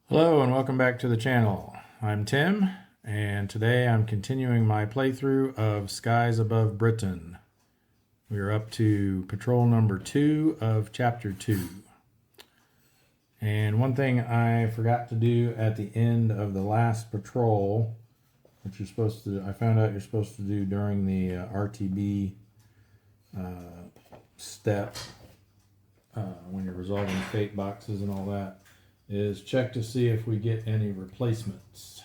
Hello and welcome back to the channel. I'm Tim, and today I'm continuing my playthrough of Skies Above Britain. We are up to patrol number 2 of chapter 2. And one thing I forgot to do at the end of the last patrol, which I found out you're supposed to do during the RTB step when you're resolving fate boxes and all that, is check to see if we get any replacements.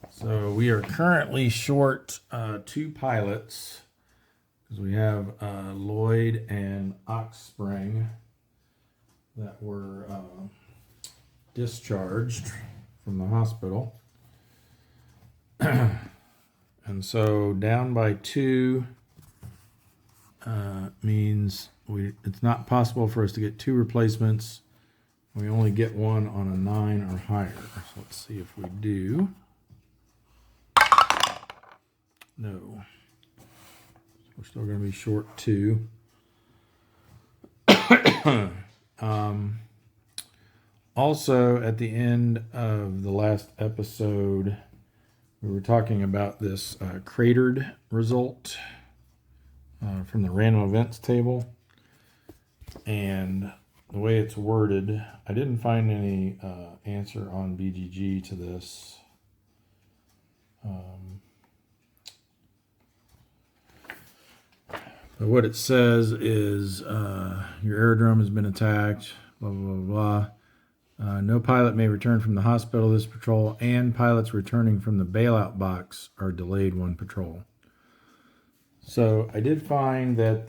So we are currently short 2 pilots because we have Lloyd and Oxspring that were discharged from the hospital. And so down by 2 means it's not possible for us to get 2 replacements. We only get one on a 9 or higher. So let's see if we do. No. We're still going to be short 2. Also, at the end of the last episode, we were talking about this cratered result from the random events table. And the way it's worded, I didn't find any answer on BGG to this. But what it says is your aerodrome has been attacked, blah, blah, blah, blah. No pilot may return from the hospital this patrol, and pilots returning from the bailout box are delayed 1 patrol. So I did find that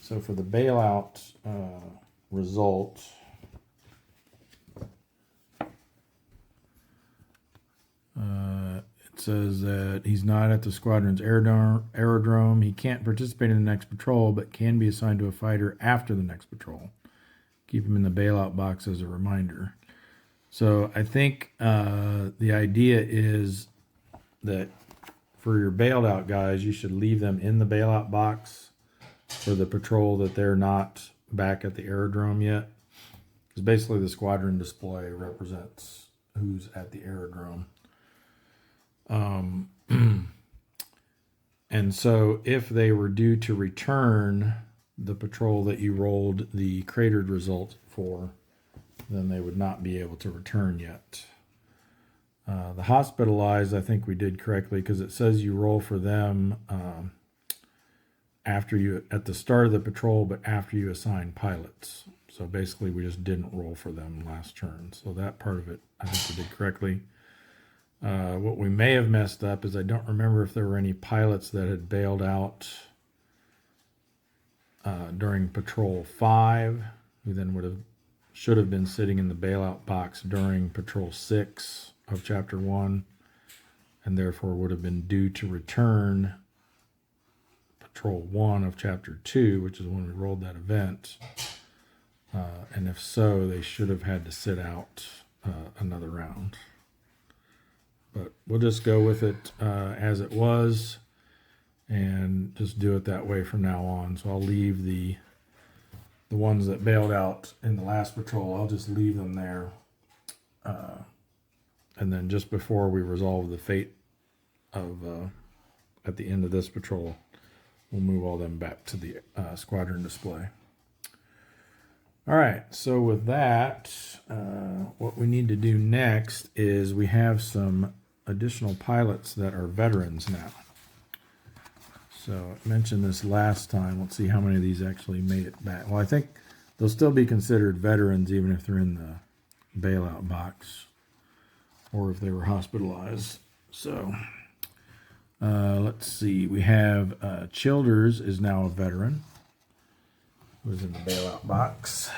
so for the bailout result, it says that he's not at the squadron's aerodrome. He can't participate in the next patrol, but can be assigned to a fighter after the next patrol. Keep him in the bailout box as a reminder. So I think the idea is that for your bailed out guys, you should leave them in the bailout box for the patrol that they're not back at the aerodrome yet. Because basically the squadron display represents who's at the aerodrome. And so if they were due to return the patrol that you rolled the cratered result for, then they would not be able to return yet. The hospitalized, I think we did correctly because it says you roll for them at the start of the patrol, but after you assign pilots. So basically we just didn't roll for them last turn. So that part of it, I think we did correctly. What we may have messed up is I don't remember if there were any pilots that had bailed out during patrol 5, who then should have been sitting in the bailout box during patrol 6 of chapter 1, and therefore would have been due to return patrol 1 of chapter 2, which is when we rolled that event. And if so, they should have had to sit out another round. But we'll just go with it as it was and just do it that way from now on. So I'll leave the ones that bailed out in the last patrol, I'll just leave them there. And then just before we resolve the fate of at the end of this patrol, we'll move all them back to the squadron display. All right, so with that, what we need to do next is we have some additional pilots that are veterans now. So I mentioned this last time. Let's see how many of these actually made it back. Well, I think they'll still be considered veterans even if they're in the bailout box or if they were hospitalized. So let's see. We have Childers is now a veteran who's in the bailout box.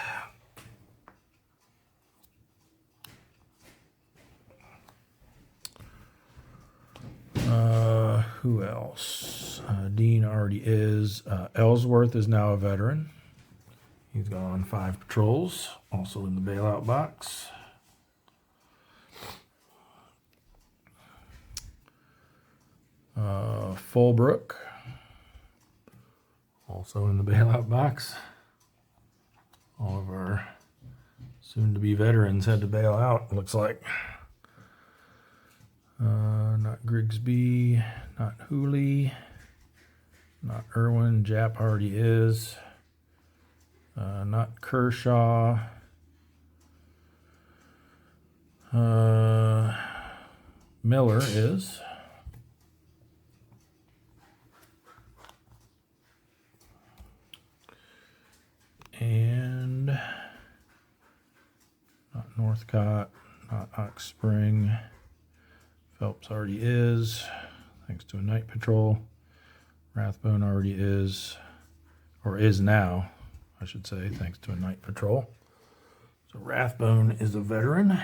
Who else? Dean already is. Ellsworth is now a veteran. He's gone on 5 patrols, also in the bailout box. Fulbrook, also in the bailout box. All of our soon-to-be veterans had to bail out, it looks like. Not Grigsby, not Hooley, not Irwin. Jap already is. Not Kershaw. Miller is. And not Northcott, not Ox Spring. Phelps already is, thanks to a night patrol. Rathbone already is, or is now, I should say, thanks to a night patrol. So Rathbone is a veteran.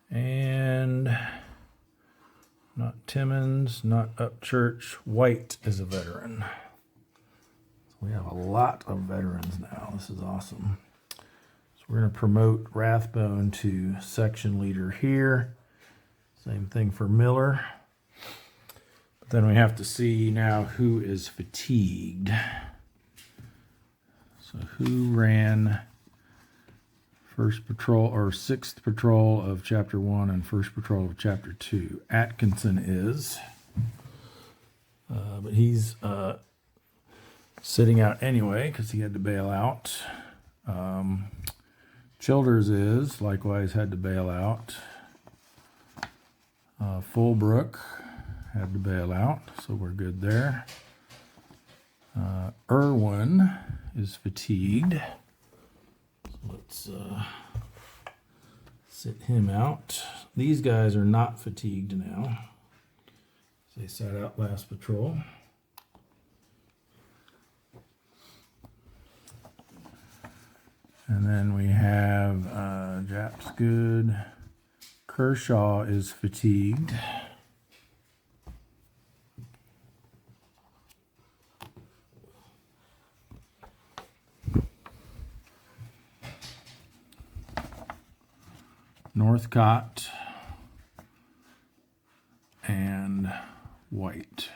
And not Timmons, not Upchurch. White is a veteran. So we have a lot of veterans now. This is awesome. So we're going to promote Rathbone to section leader here. Same thing for Miller. But then we have to see now who is fatigued. So who ran first patrol or sixth patrol of chapter 1 and first patrol of chapter 2? Atkinson is, but he's sitting out anyway because he had to bail out. Childers is likewise had to bail out. Fullbrook had to bail out, so we're good there. Irwin is fatigued. Let's sit him out. These guys are not fatigued now. They sat out last patrol. And then we have Jap's good. Kershaw is fatigued. Northcott and White.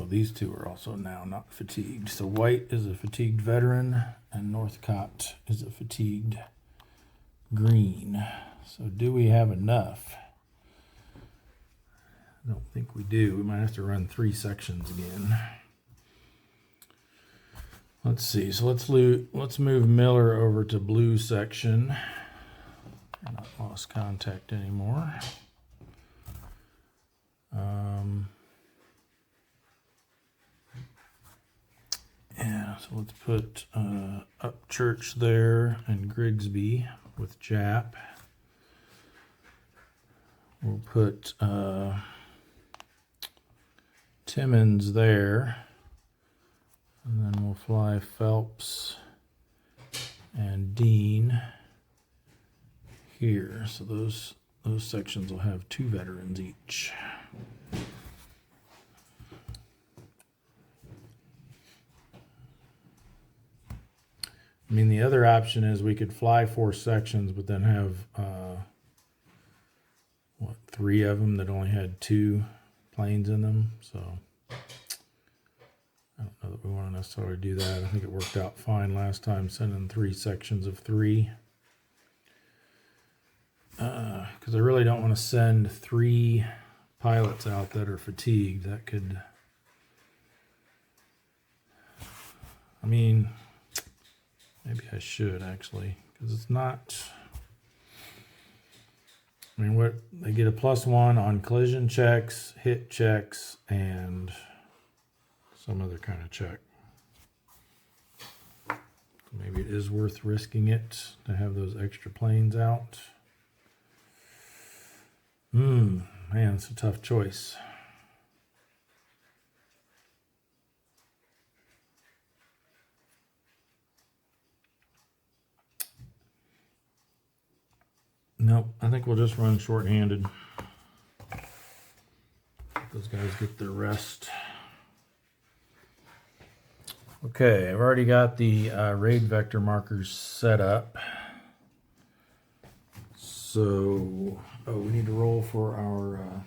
These two are also now not fatigued. So White is a fatigued veteran and Northcott is a fatigued green. So do we have enough? I don't think we do. We might have to run 3 sections again. Let's see. So let's move Miller over to blue section. We're not lost contact anymore. Yeah, so let's put Upchurch there and Grigsby with Jap. We'll put Timmons there. And then we'll fly Phelps and Dean here. So those sections will have 2 veterans each. I mean, the other option is we could fly 4 sections, but then have, 3 of them that only had 2 planes in them. So I don't know that we want to necessarily do that. I think it worked out fine last time, sending 3 sections of 3. Because I really don't want to send 3 pilots out that are fatigued. That could, I mean, maybe I should actually, because it's not, I mean, what they get a +1 on collision checks, hit checks, and some other kind of check. Maybe it is worth risking it to have those extra planes out. Man, it's a tough choice. Nope, I think we'll just run short-handed. Those guys get their rest. Okay, I've already got the raid vector markers set up. So, we need to roll for our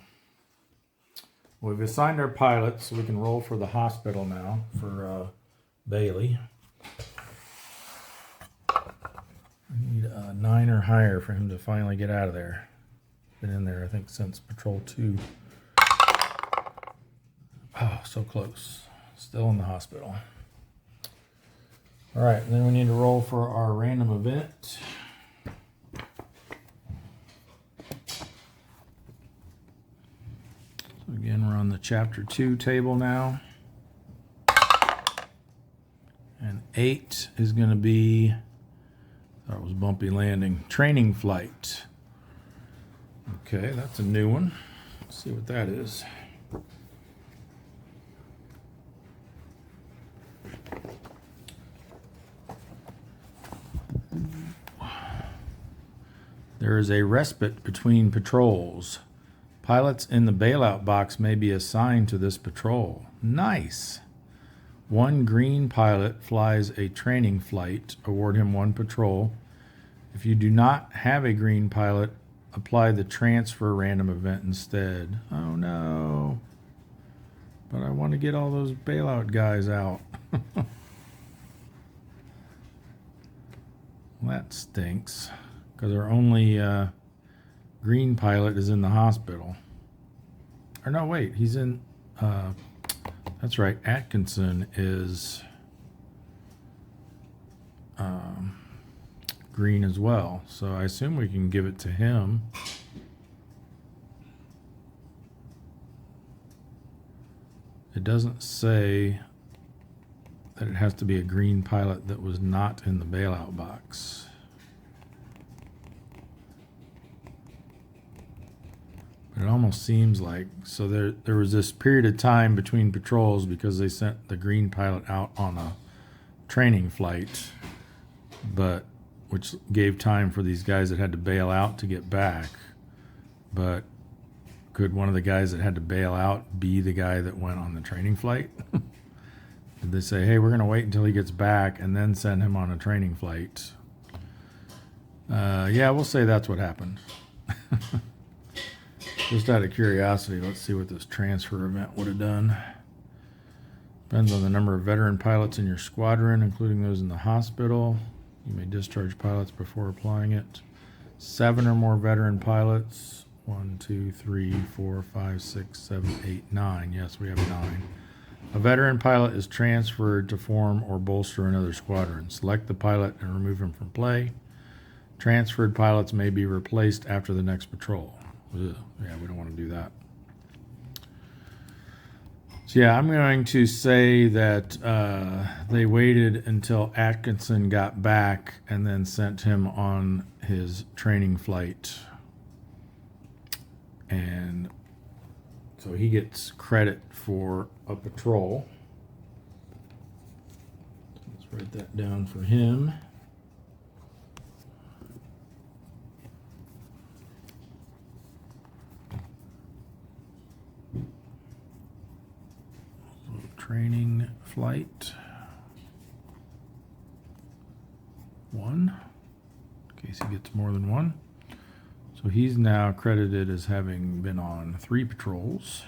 We've assigned our pilots, so we can roll for the hospital now for Bailey. We need a 9 or higher for him to finally get out of there. Been in there, I think, since Patrol 2. Oh, so close. Still in the hospital. All right, and then we need to roll for our random event. So again, we're on the Chapter 2 table now. And 8 is going to be, that was bumpy landing, training flight. Okay, that's a new one. Let's see what that is. There is a respite between patrols. Pilots in the bailout box may be assigned to this patrol. Nice. 1 green pilot flies a training flight. Award him 1 patrol. If you do not have a green pilot, apply the transfer random event instead. Oh no. But I want to get all those bailout guys out. That stinks. Because our only green pilot is in the hospital. Or no, wait, he's in... that's right, Atkinson is green as well. So I assume we can give it to him. It doesn't say that it has to be a green pilot that was not in the bailout box. It almost seems like, so there was this period of time between patrols because they sent the green pilot out on a training flight, but which gave time for these guys that had to bail out to get back. But could one of the guys that had to bail out be the guy that went on the training flight? Did they say, hey, we're going to wait until he gets back and then send him on a training flight? Yeah, we'll say that's what happened. Just out of curiosity, let's see what this transfer event would have done. Depends on the number of veteran pilots in your squadron, including those in the hospital. You may discharge pilots before applying it. 7 or more veteran pilots. 1, 2, 3, 4, 5, 6, 7, 8, 9. Yes, we have 9. A veteran pilot is transferred to form or bolster another squadron. Select the pilot and remove him from play. Transferred pilots may be replaced after the next patrol. Ugh, yeah, we don't want to do that. So yeah, I'm going to say that they waited until Atkinson got back and then sent him on his training flight. And so he gets credit for a patrol. Let's write that down for him. Training flight 1, in case he gets more than 1. So he's now credited as having been on 3 patrols.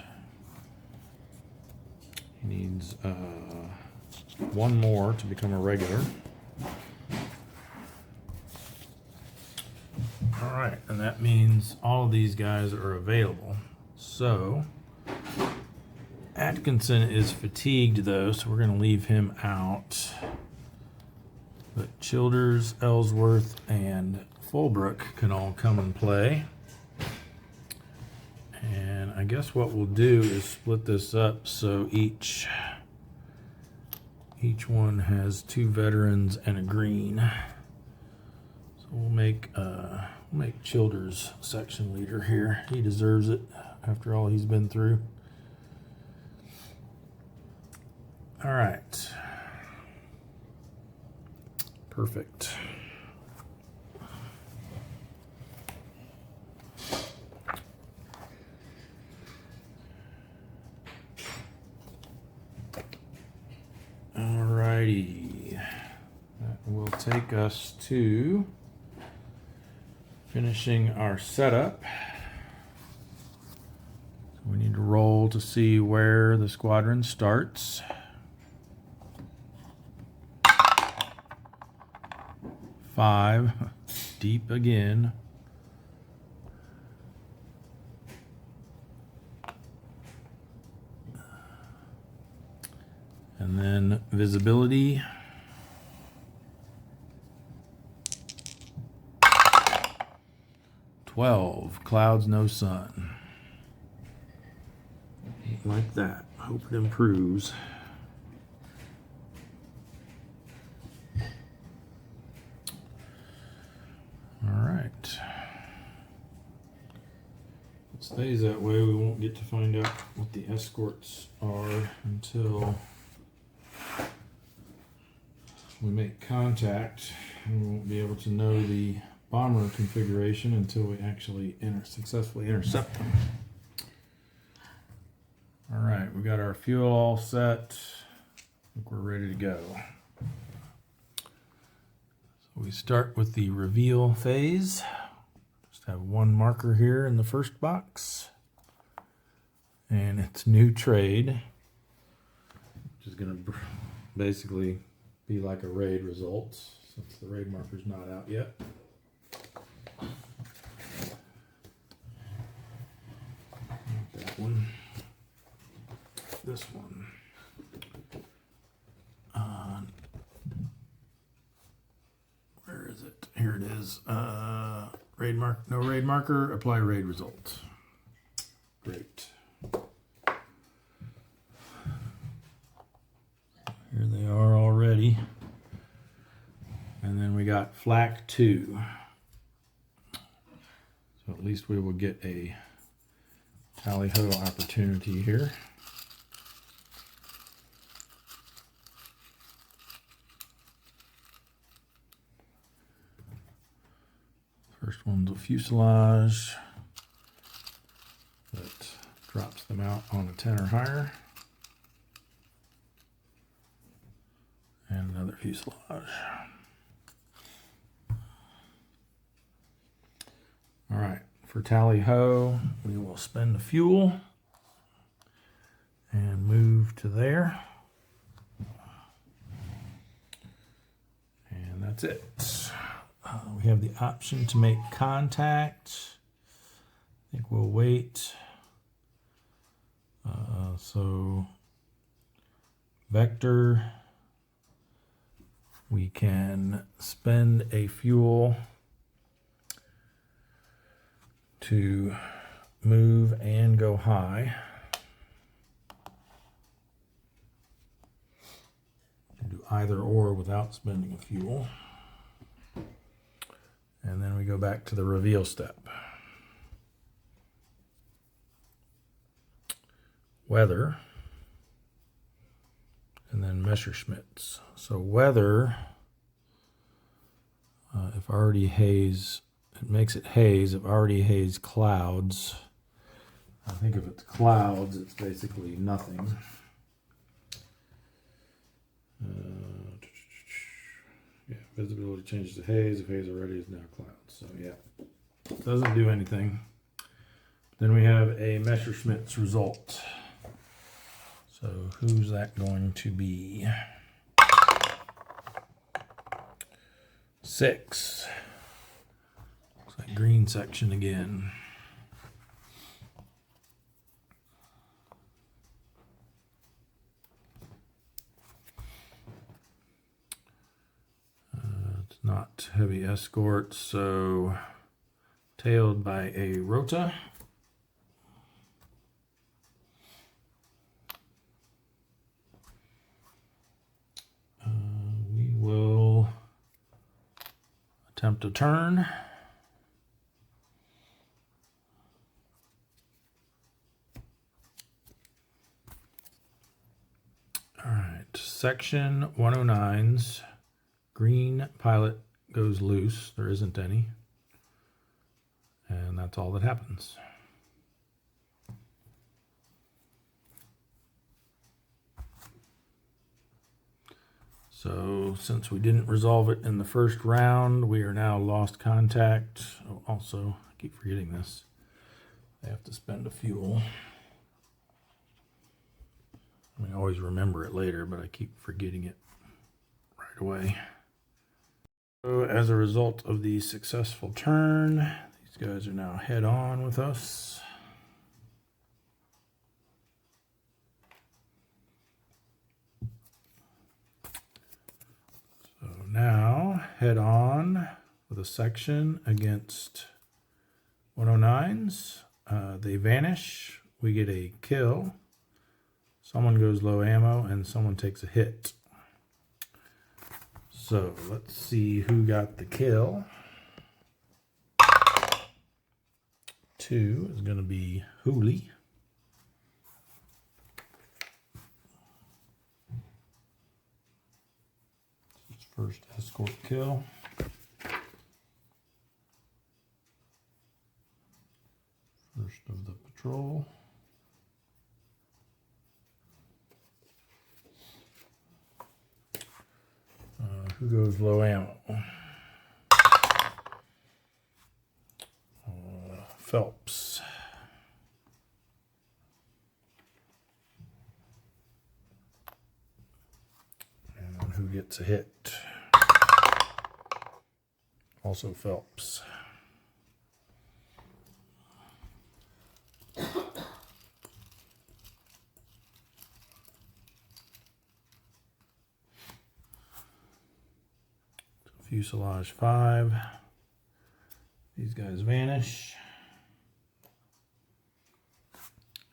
He needs 1 more to become a regular. All right, and that means all of these guys are available. So Atkinson is fatigued, though, so we're going to leave him out. But Childers, Ellsworth, and Fulbrook can all come and play. And I guess what we'll do is split this up so each one has 2 veterans and a green. So we'll make Childers section leader here. He deserves it after all he's been through. All right. Perfect. All righty. That will take us to finishing our setup. So we need to roll to see where the squadron starts. Five, deep again. And then visibility. Clouds, no sun. Like that. Hope it improves. All right. It stays that way. We won't get to find out what the escorts are until we make contact. We won't be able to know the bomber configuration until we actually successfully intercept them. All right, we got our fuel all set. I think we're ready to go. So we start with the reveal phase. Just have one marker here in the first box. And it's new trade, which is going to basically be like a raid results since the raid marker's not out yet. That one. This one. Where is it? Here it is. Raid mark. No raid marker. Apply raid result. Great. Here they are already. And then we got flak 2. So at least we will get a tally-ho opportunity here. First one's a fuselage that drops them out on a 10 or higher. And another fuselage. All right, for tally-ho, we will spend the fuel and move to there. And that's it. We have the option to make contact. I think we'll wait. So vector, we can spend a fuel to move and go high. Do either or without spending a fuel. And then we go back to the reveal step. Weather. And then Messerschmitts. So weather, if already haze, it makes it haze. If already haze clouds, I think if it's clouds, it's basically nothing. Yeah, visibility changes to haze. If haze already is now clouds. So yeah, doesn't do anything. Then we have a Messerschmitt's result. So who's that going to be? 6. Looks like green section again. It's not heavy escort, so tailed by a Rota. We will attempt a turn. All right, section 109's green pilot goes loose. There isn't any. And that's all that happens. So since we didn't resolve it in the first round, we are now lost contact. Oh, also, I keep forgetting this. I have to spend a fuel. always remember it later, but I keep forgetting it right away. So as a result of the successful turn, these guys are now head on with us. So now head on with a section against 109s. They vanish. We get a kill. Someone goes low ammo and someone takes a hit. So let's see who got the kill. 2 is going to be Hooli. His first escort kill. First of the patrol. Who goes low ammo? Phelps. And who gets a hit? Also Phelps. Fuselage 5. These guys vanish.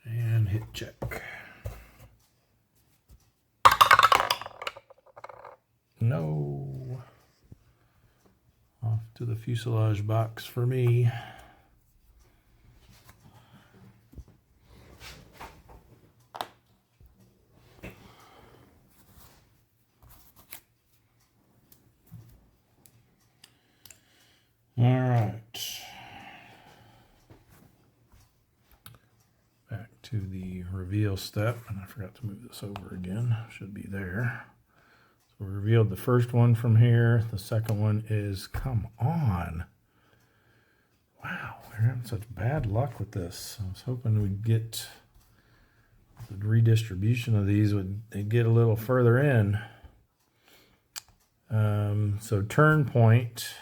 And hit check. No. Off to the fuselage box for me. All right. Back to the reveal step, and I forgot to move this over again. Should be there. So we revealed the first one from here. The second one is, come on. Wow, we're having such bad luck with this. I was hoping we'd get the redistribution of these they'd get a little further in. So turn point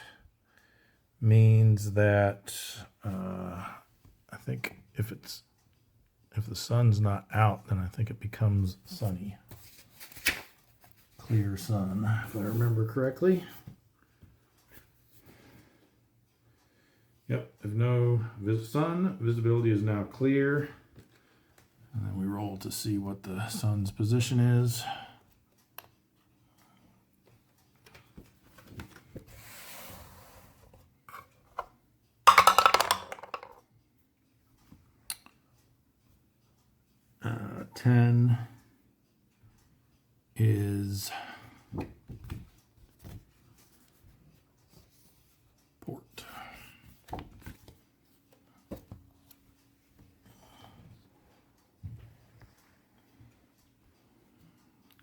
means that I think if the sun's not out, then I think it becomes sunny. Clear sun, if I remember correctly. Yep, if no sun, visibility is now clear. And then we roll to see what the sun's position is. Uh, 10 is port.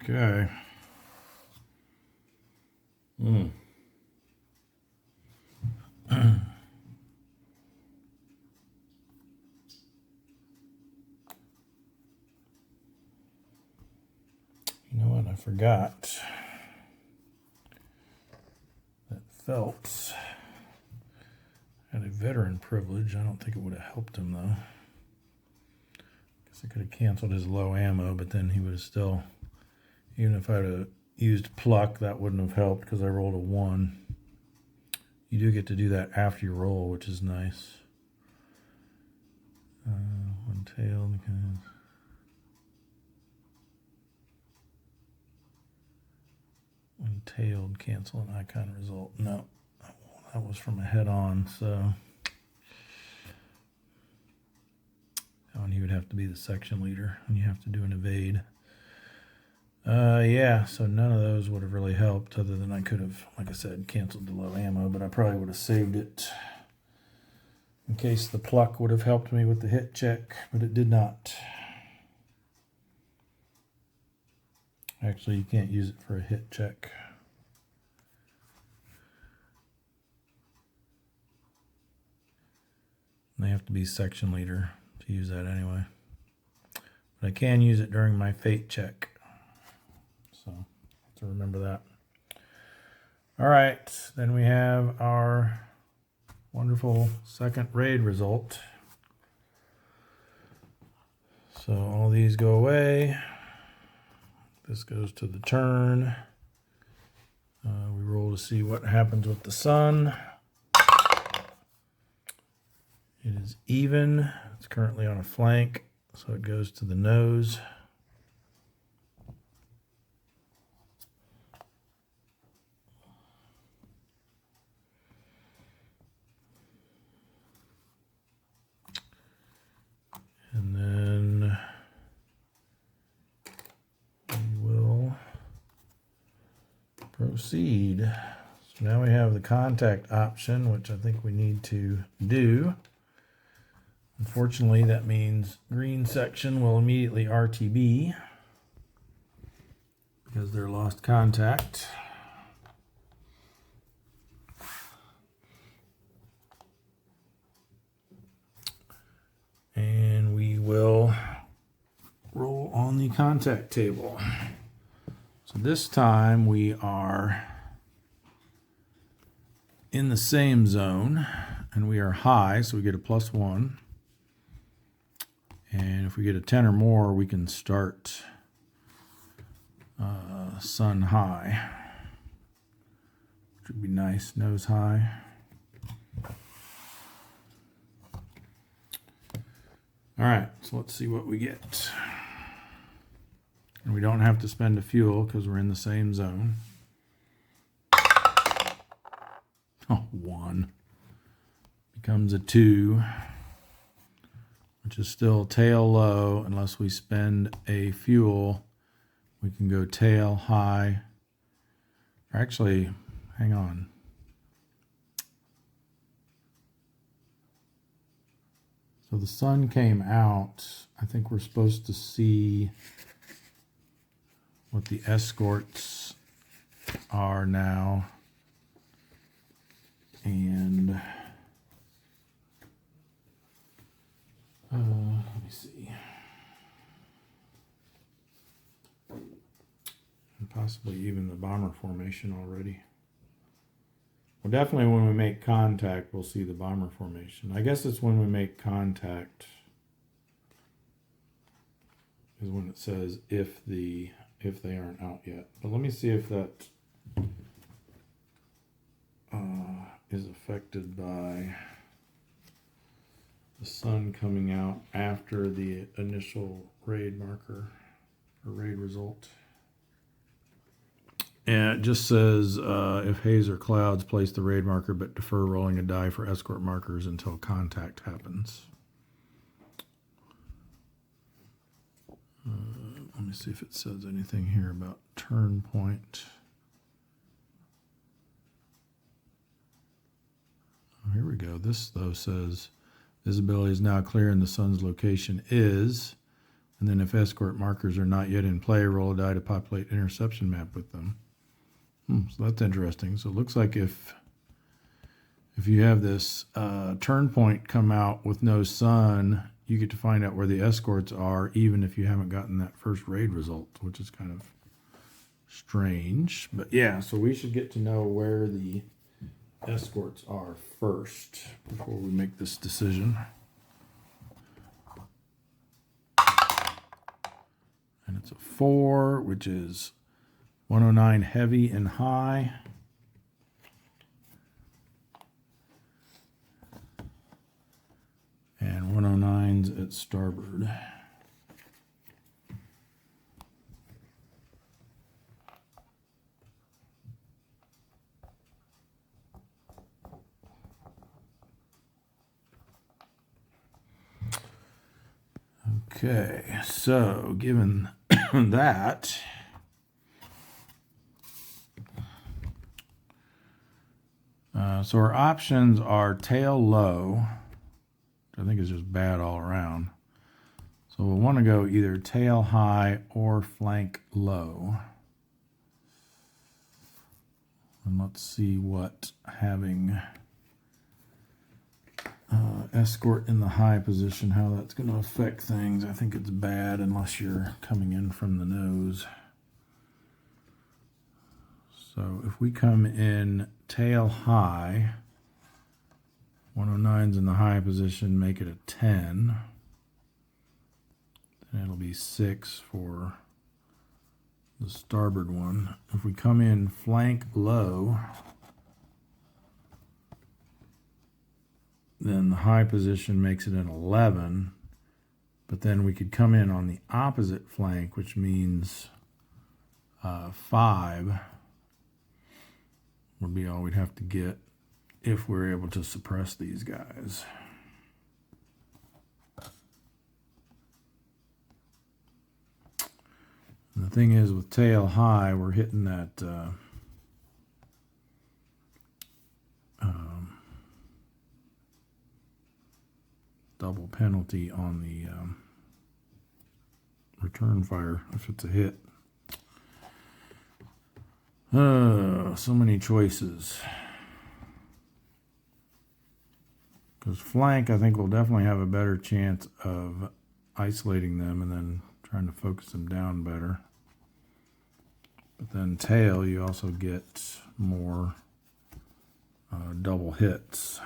Okay. You know what? I forgot that Phelps had a veteran privilege. I don't think it would have helped him though. Guess I could have canceled his low ammo, but then he would have still, even if I'd have used pluck, that wouldn't have helped because I rolled a 1. You do get to do that after you roll, which is nice. One-tailed. One-tailed, cancel an icon result. No, that was from a head-on, so. And he would have to be the section leader, and you have to do an evade. Yeah, so none of those would have really helped, other than I could have, like I said, canceled the low ammo, but I probably would have saved it in case the pluck would have helped me with the hit check, but it did not. Actually, you can't use it for a hit check. They have to be section leader to use that anyway. But I can use it during my fate check. So remember that. All right, then we have our wonderful second raid result. So all these go away. This goes to the turn. We roll to see what happens with the sun. It is even. It's currently on a flank, so it goes to the nose. And then we will proceed. So now we have the contact option, which I think we need to do. Unfortunately, that means green section will immediately RTB because they're lost contact. And we will roll on the contact table. So this time we are in the same zone and we are high, so we get a +1. And if we get a 10 or more, we can start sun high, which would be nice, nose high. All right, so let's see what we get. And we don't have to spend a fuel because we're in the same zone. Oh, 1. Becomes a 2. Which is still tail low unless we spend a fuel. We can go tail high. Or actually, hang on. So the sun came out. I think we're supposed to see what the escorts are now. And let me see. And possibly even the bomber formation already. Well, definitely when we make contact, we'll see the bomber formation. I guess it's when we make contact is when it says if they aren't out yet. But let me see if that is affected by the sun coming out after the initial raid marker or raid result. And it just says if haze or clouds, place the raid marker but defer rolling a die for escort markers until contact happens. Let me see if it says anything here about turn point. Oh, here we go. This though says visibility is now clear and the sun's location is, and then if escort markers are not yet in play, roll a die to populate interception map with them. So that's interesting. So it looks like if you have this turn point come out with no sun, you get to find out where the escorts are, even if you haven't gotten that first raid result, which is kind of strange. But yeah, so we should get to know where the escorts are first before we make this decision. And it's a 4, which is 109 heavy and high. And 109's at starboard. Okay, so given that, so our options are tail low, which I think is just bad all around. So we'll want to go either tail high or flank low. And let's see what having escort in the high position, how that's going to affect things. I think it's bad unless you're coming in from the nose. So if we come in tail high, 109's in the high position, make it a 10. Then it'll be 6 for the starboard one. If we come in flank low, then the high position makes it an 11. But then we could come in on the opposite flank, which means 5 would be all we'd have to get if we're able to suppress these guys. And the thing is, with tail high, we're hitting that double penalty on the return fire if it's a hit. So many choices. Because flank, I think, will definitely have a better chance of isolating them and then trying to focus them down better. But then tail, you also get more double hits.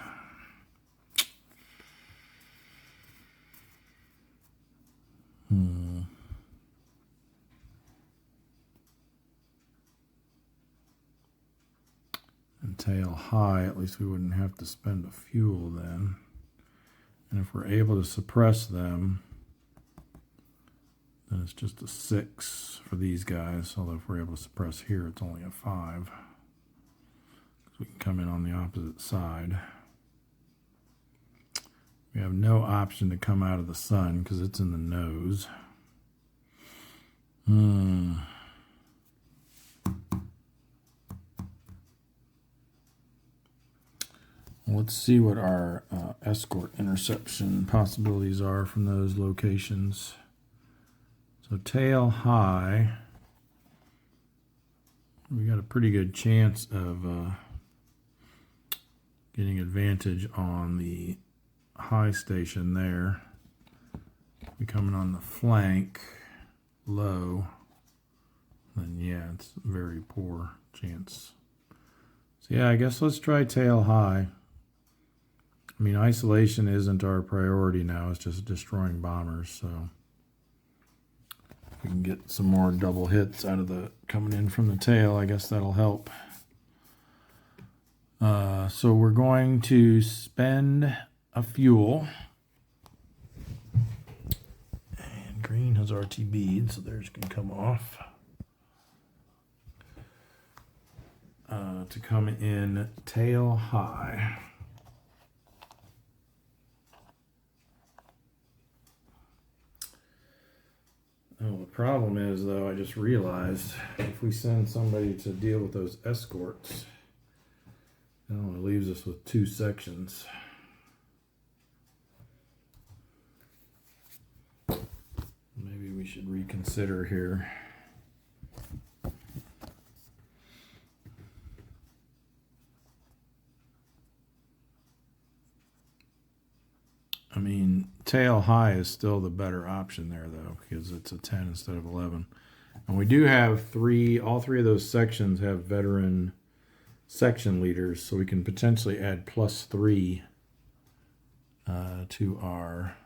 And tail high, at least we wouldn't have to spend a fuel then. And if we're able to suppress them, then it's just a 6 for these guys. Although if we're able to suppress here, it's only a 5. Because we can come in on the opposite side. We have no option to come out of the sun because it's in the nose. Let's see what our escort interception possibilities are from those locations. So tail high, we got a pretty good chance of getting advantage on the high station there. We coming on the flank low, then yeah, it's a very poor chance. So yeah, I guess let's try tail high. I mean, isolation isn't our priority now, it's just destroying bombers, so if we can get some more double hits out of the coming in from the tail, I guess that'll help. So we're going to spend a fuel. And green has RTB'd, so theirs can come off. To come in tail high. Oh, the problem is, though, I just realized if we send somebody to deal with those escorts, it only leaves us with 2 sections. Maybe we should reconsider here. I mean, tail high is still the better option there, though, because it's a 10 instead of 11. And we do have all three of those sections have veteran section leaders, so we can potentially add +3 to our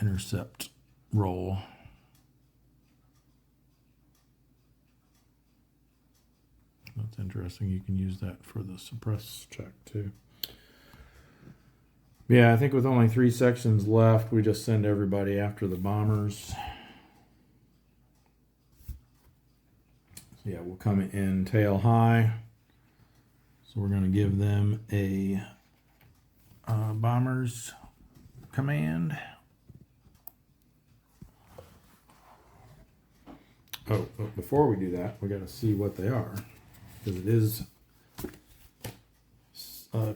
intercept roll. That's interesting. You can use that for the suppress check, too. Yeah, I think with only 3 sections left, we just send everybody after the bombers. So yeah, we'll come in tail high. So we're going to give them a bombers command. Oh, but before we do that, we got to see what they are, because it is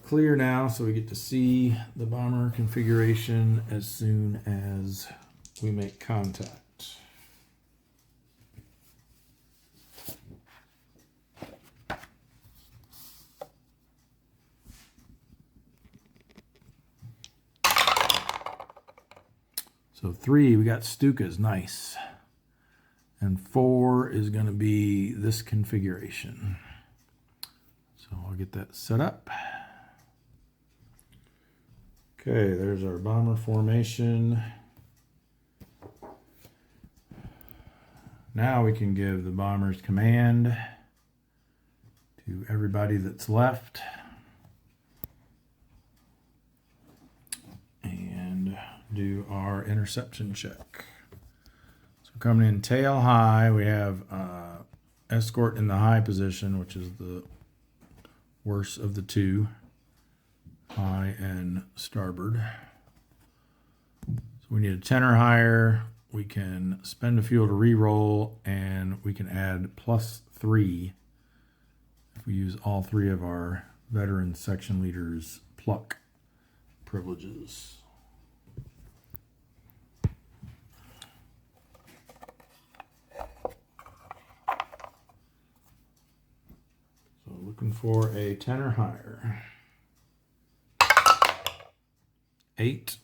clear now, so we get to see the bomber configuration as soon as we make contact. So 3, we got Stukas, nice. and 4 is going to be this configuration. So I'll get that set up. Okay, there's our bomber formation. Now we can give the bombers command to everybody that's left. And do our interception check. So coming in tail high, we have escort in the high position, which is the worst of the two, high and starboard. So we need a 10 or higher. We can spend a fuel to re-roll, and we can add +3 if we use all 3 of our veteran section leaders' pluck privileges. So looking for a 10 or higher. 8.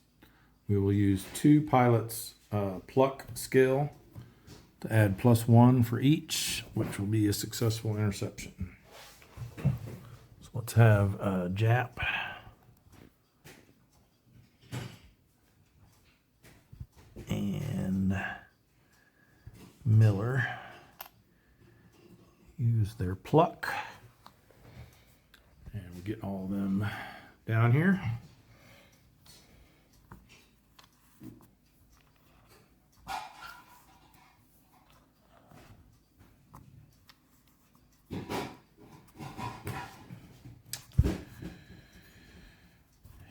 We will use 2 pilots pluck skill to add +1 for each, which will be a successful interception. So let's have Jap and Miller use their pluck, and we get all of them down here.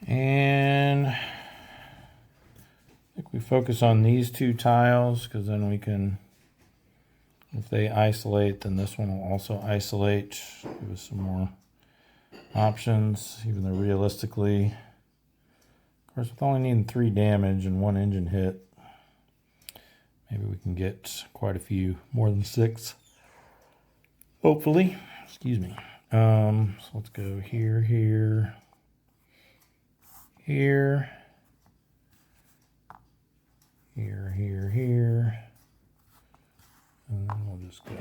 And I think we focus on these 2 tiles, because then we can, if they isolate, then this one will also isolate. Give us some more options, even though realistically, of course, with only needing 3 damage and 1 engine hit, maybe we can get quite a few, more than 6. Hopefully. Excuse me. So let's go here, here, here, here, here, here, and then we'll just go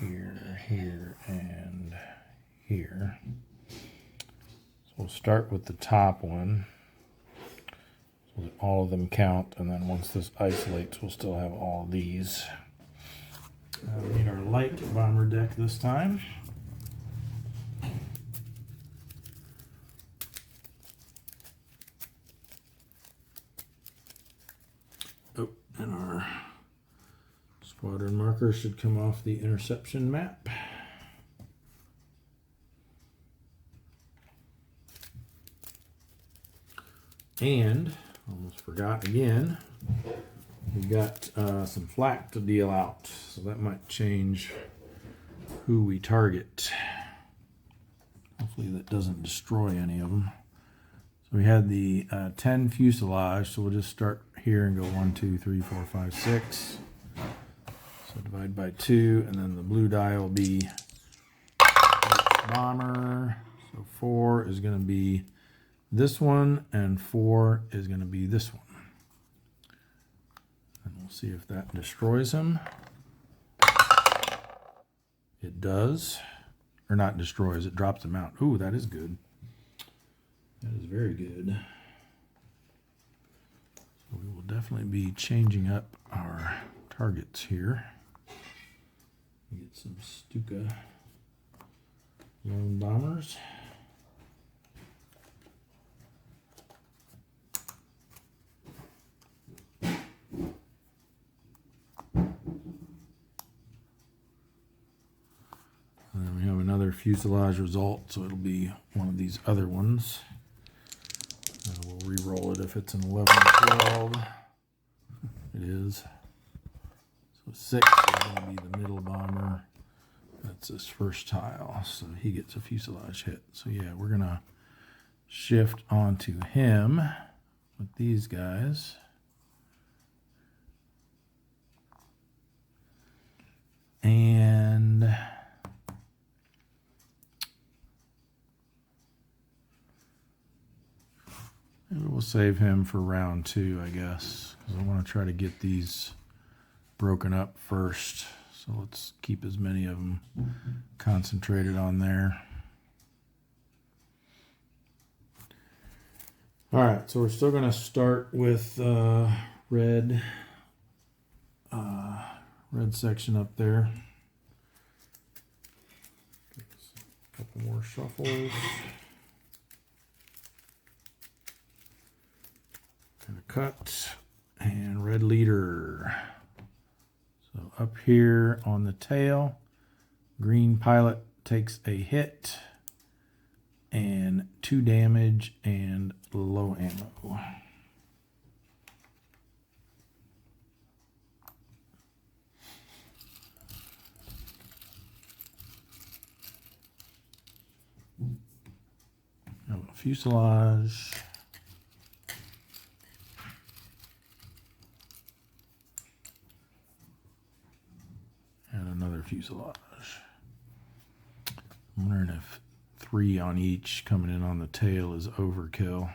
here, here, and here. So we'll start with the top one, so that all of them count, and then once this isolates, we'll still have all of these. We need our light bomber deck this time. Oh, and our squadron marker should come off the interception map. And, almost forgot again, we've got some flak to deal out, so that might change who we target. Hopefully that doesn't destroy any of them. So we had the 10 fuselage, so we'll just start here and go 1, 2, 3, 4, 5, 6. So divide by 2, and then the blue die will be bomber. So 4 is going to be this one, and 4 is going to be this one. And we'll see if that destroys him. It does. Or not destroys, it drops him out. Ooh, that is good. That is very good. So we will definitely be changing up our targets here. Get some Stuka lone bombers. And then we have another fuselage result, so it'll be one of these other ones. We'll re-roll it if it's an 11 or 12. It is. So 6 is going to be the middle bomber. That's his first tile, so he gets a fuselage hit. So yeah, we're going to shift onto him with these guys. And maybe we'll save him for round 2, I guess, because I want to try to get these broken up first. So let's keep as many of them concentrated on there. All right, so we're still going to start with red section up there. A couple more shuffles. Gonna cut and red leader. So up here on the tail, green pilot takes a hit and 2 damage and low ammo. Now a fuselage. And another fuselage. I'm wondering if 3 on each coming in on the tail is overkill. I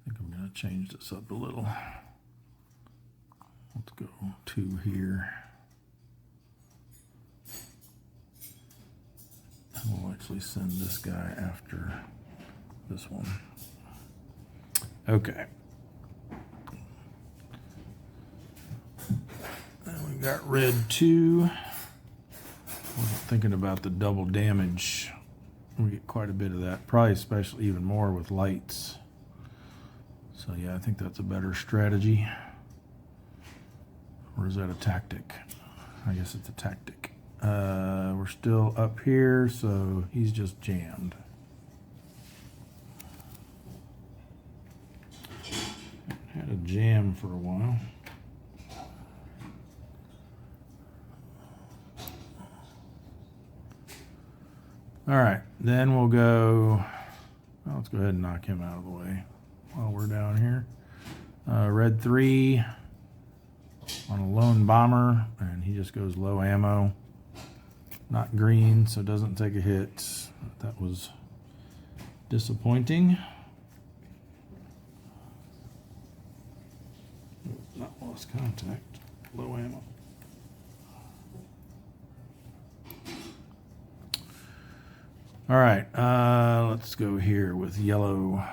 think I'm going to change this up a little. Let's go 2 here. And we'll actually send this guy after this one. Okay. And we got red 2. Wasn't thinking about the double damage. We get quite a bit of that, probably especially even more with lights. So yeah, I think that's a better strategy. Or is that a tactic? I guess it's a tactic. We're still up here, so he's just jammed. Had a jam for a while. All right, then we'll go, well, let's go ahead and knock him out of the way while we're down here. Red 3 on a lone bomber, and he just goes low ammo. Not green, so doesn't take a hit. That was disappointing. Not lost contact, low ammo. All right, let's go here with yellow.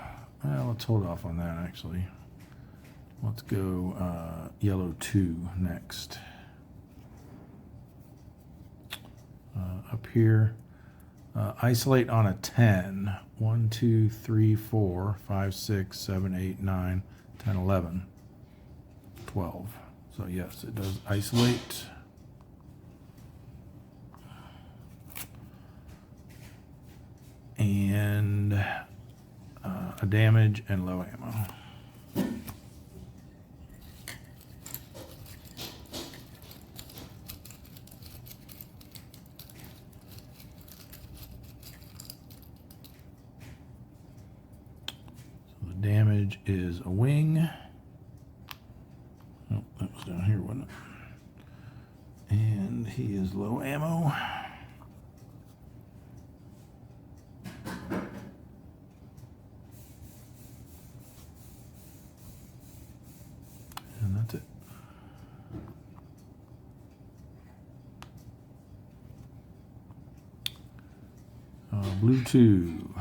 Well, let's hold off on that, actually. Let's go yellow 2 next. Up here, isolate on a 10. 1, 2, 3, 4, 5, 6, 7, 8, 9, 10, 11, 12. So yes, it does isolate. And a damage and low ammo. So the damage is a wing. Oh, that was down here, wasn't it? And he is low ammo. And that's it. Blue 2.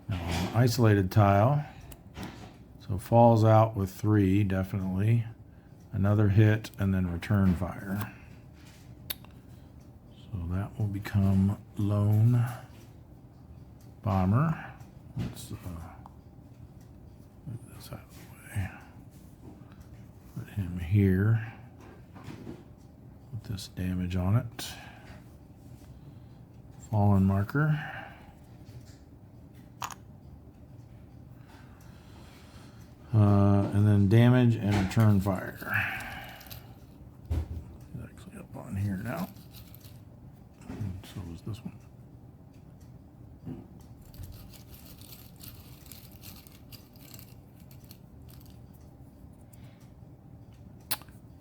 Now, isolated tile. So falls out with 3, definitely. Another hit and then return fire. So that will become lone bomber. Let's move this out of the way. Put him here. Put this damage on it. Fallen marker. And then damage and return fire. It's actually up on here now. And so is this one.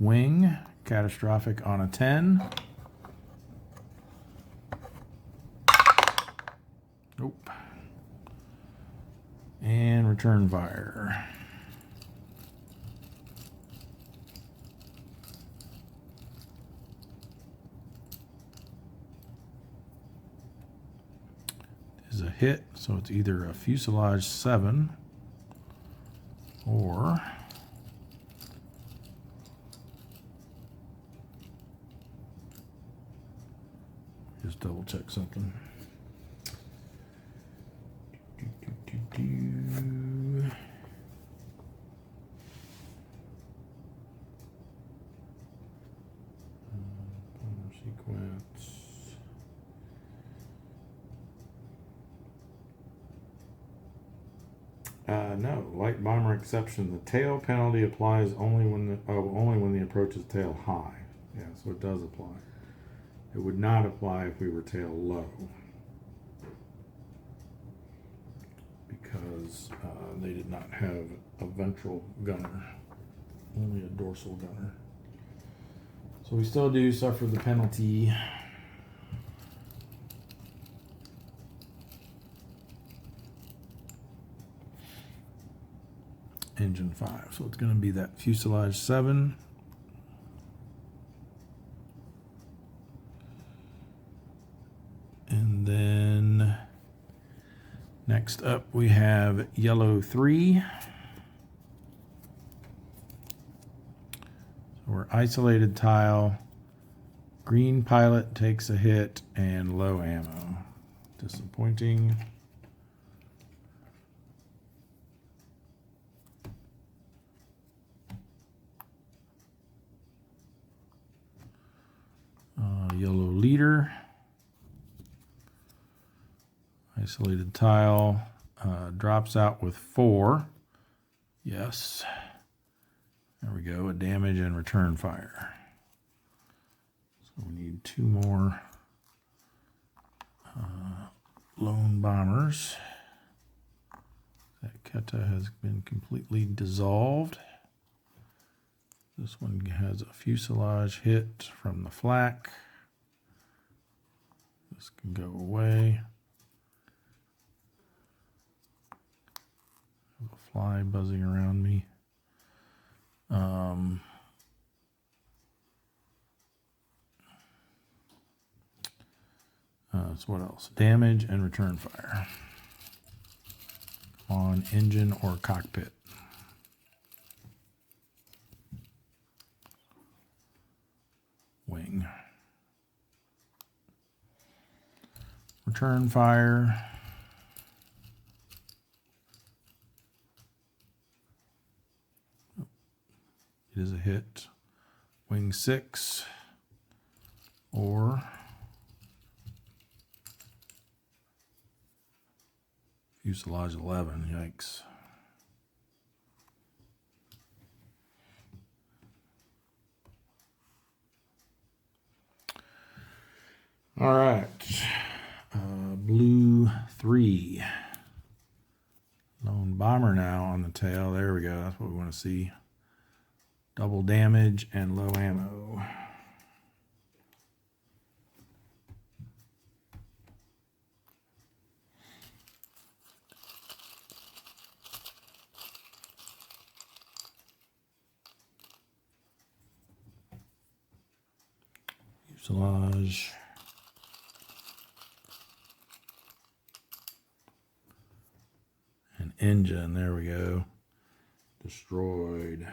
Wing, catastrophic on a 10. Nope. And return fire. is a hit, so it's either a fuselage 7 or just double check something. Sequence. No, light bomber exception. The tail penalty applies only when the approach is tail high. Yeah, so it does apply. It would not apply if we were tail low, because they did not have a ventral gunner, only a dorsal gunner. So we still do suffer the penalty. Engine 5. So it's going to be that fuselage 7. And then next up we have yellow 3. So we're isolated tile. Green pilot takes a hit and low ammo. Disappointing. Yellow leader. Isolated tile. Drops out with 4. Yes. There we go. A damage and return fire. So we need 2 more lone bombers. That Keta has been completely dissolved. This one has a fuselage hit from the flak. This can go away. I have a fly buzzing around me. So what else? Damage and return fire on engine or cockpit. Wing. Return fire. It is a hit. Wing 6 or fuselage 11. Yikes. All right. Blue 3. Lone bomber now on the tail. There we go. That's what we want to see. Double damage and low ammo. Fuselage. And engine. There we go. Destroyed.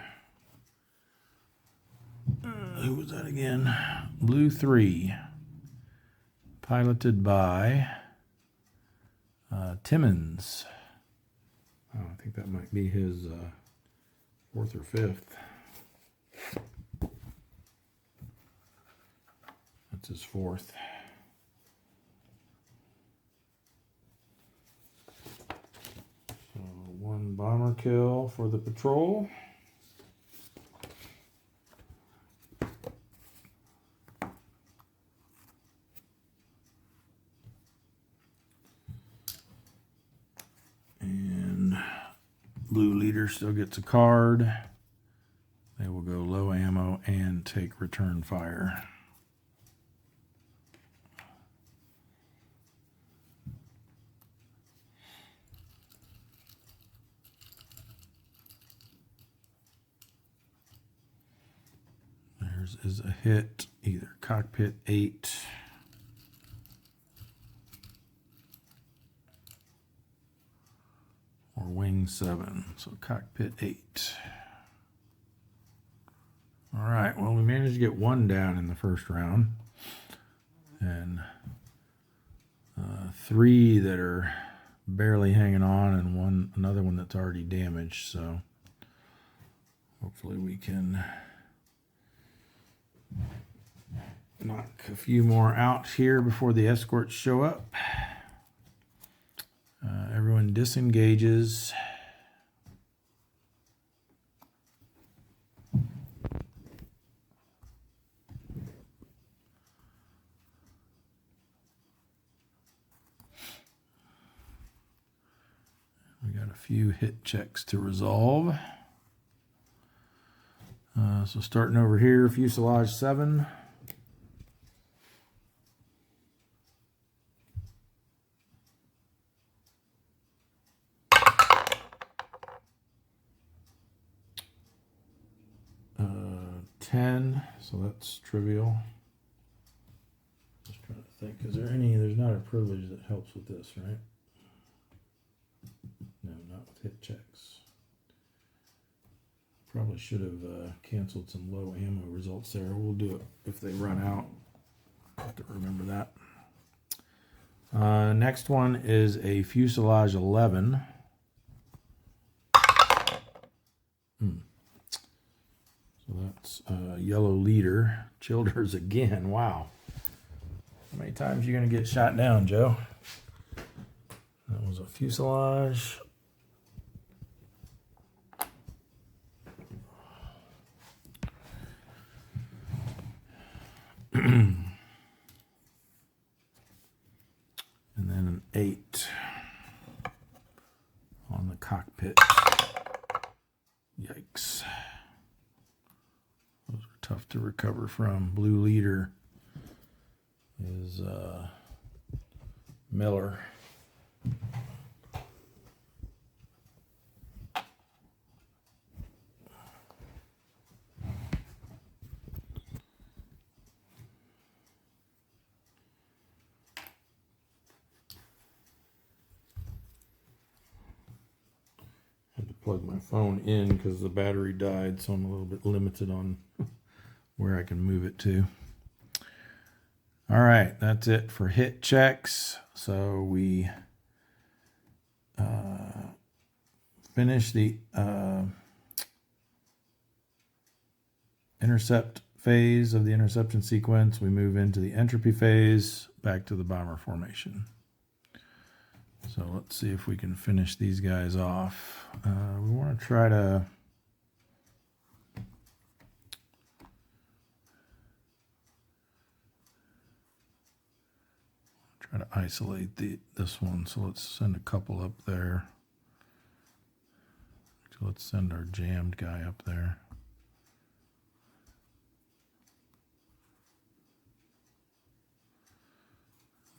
Who was that again? Blue 3. Piloted by Timmons. Oh, I think that might be his 4th or 5th. That's his 4th. So 1 bomber kill for the patrol. And blue leader still gets a card. They will go low ammo and take return fire. Theirs is a hit, either cockpit 8 wing 7. So cockpit 8. All right, well, we managed to get one down in the first round. And 3 that are barely hanging on, and another one that's already damaged. So hopefully we can knock a few more out here before the escorts show up. Everyone disengages. We got a few hit checks to resolve. So starting over here, fuselage 7. Uh, 10, so that's trivial. Just trying to think, there's not a privilege that helps with this, right? No, not with hit checks. Probably should have canceled some low ammo results there. We'll do it if they run out. Have to remember that. Next one is a fuselage 11. So that's yellow leader. Childers again. Wow. How many times are you going to get shot down, Joe? That was a fuselage. And then an 8 on the cockpit. Yikes. Those are tough to recover from. Blue leader is Miller. Plug my phone in because the battery died, so I'm a little bit limited on where I can move it to. All right, that's it for hit checks. So we finish the intercept phase of the interception sequence. We move into the entropy phase, back to the bomber formation. So let's see if we can finish these guys off. We want to try to isolate this one. So let's send a couple up there. So let's send our jammed guy up there.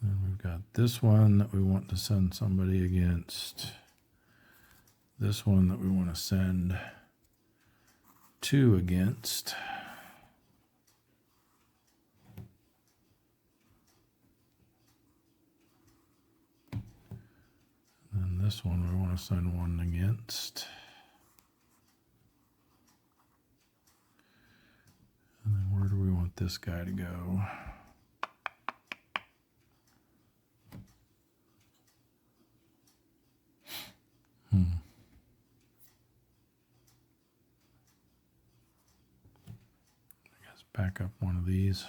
And we've got this one that we want to send somebody against. This one that we want to send 2 against. And this one we want to send 1 against. And then where do we want this guy to go? Back up one of these.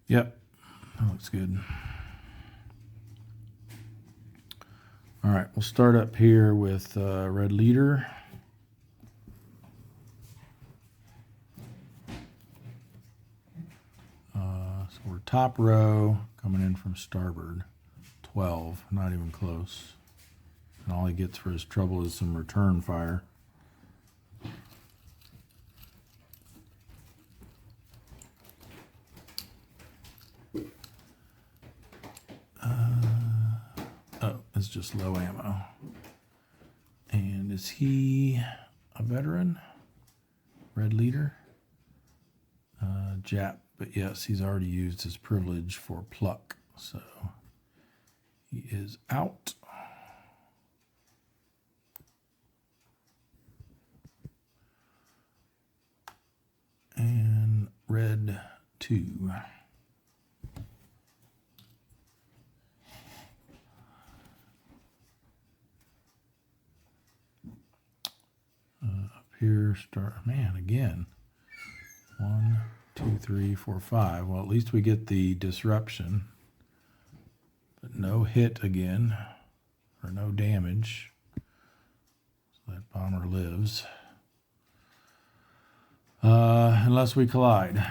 Yep, that looks good. All right, we'll start up here with red leader. So we're top row, coming in from starboard. 12, not even close. And all he gets for his trouble is some return fire. Oh, it's just low ammo. And is he a veteran? Red leader? Jap, but yes, he's already used his privilege for pluck, so he is out. And red 2. Up here, start, man, again. 1, 2, 3, 4, 5. Well, at least we get the disruption, but no hit again, or no damage. So that bomber lives. Unless we collide.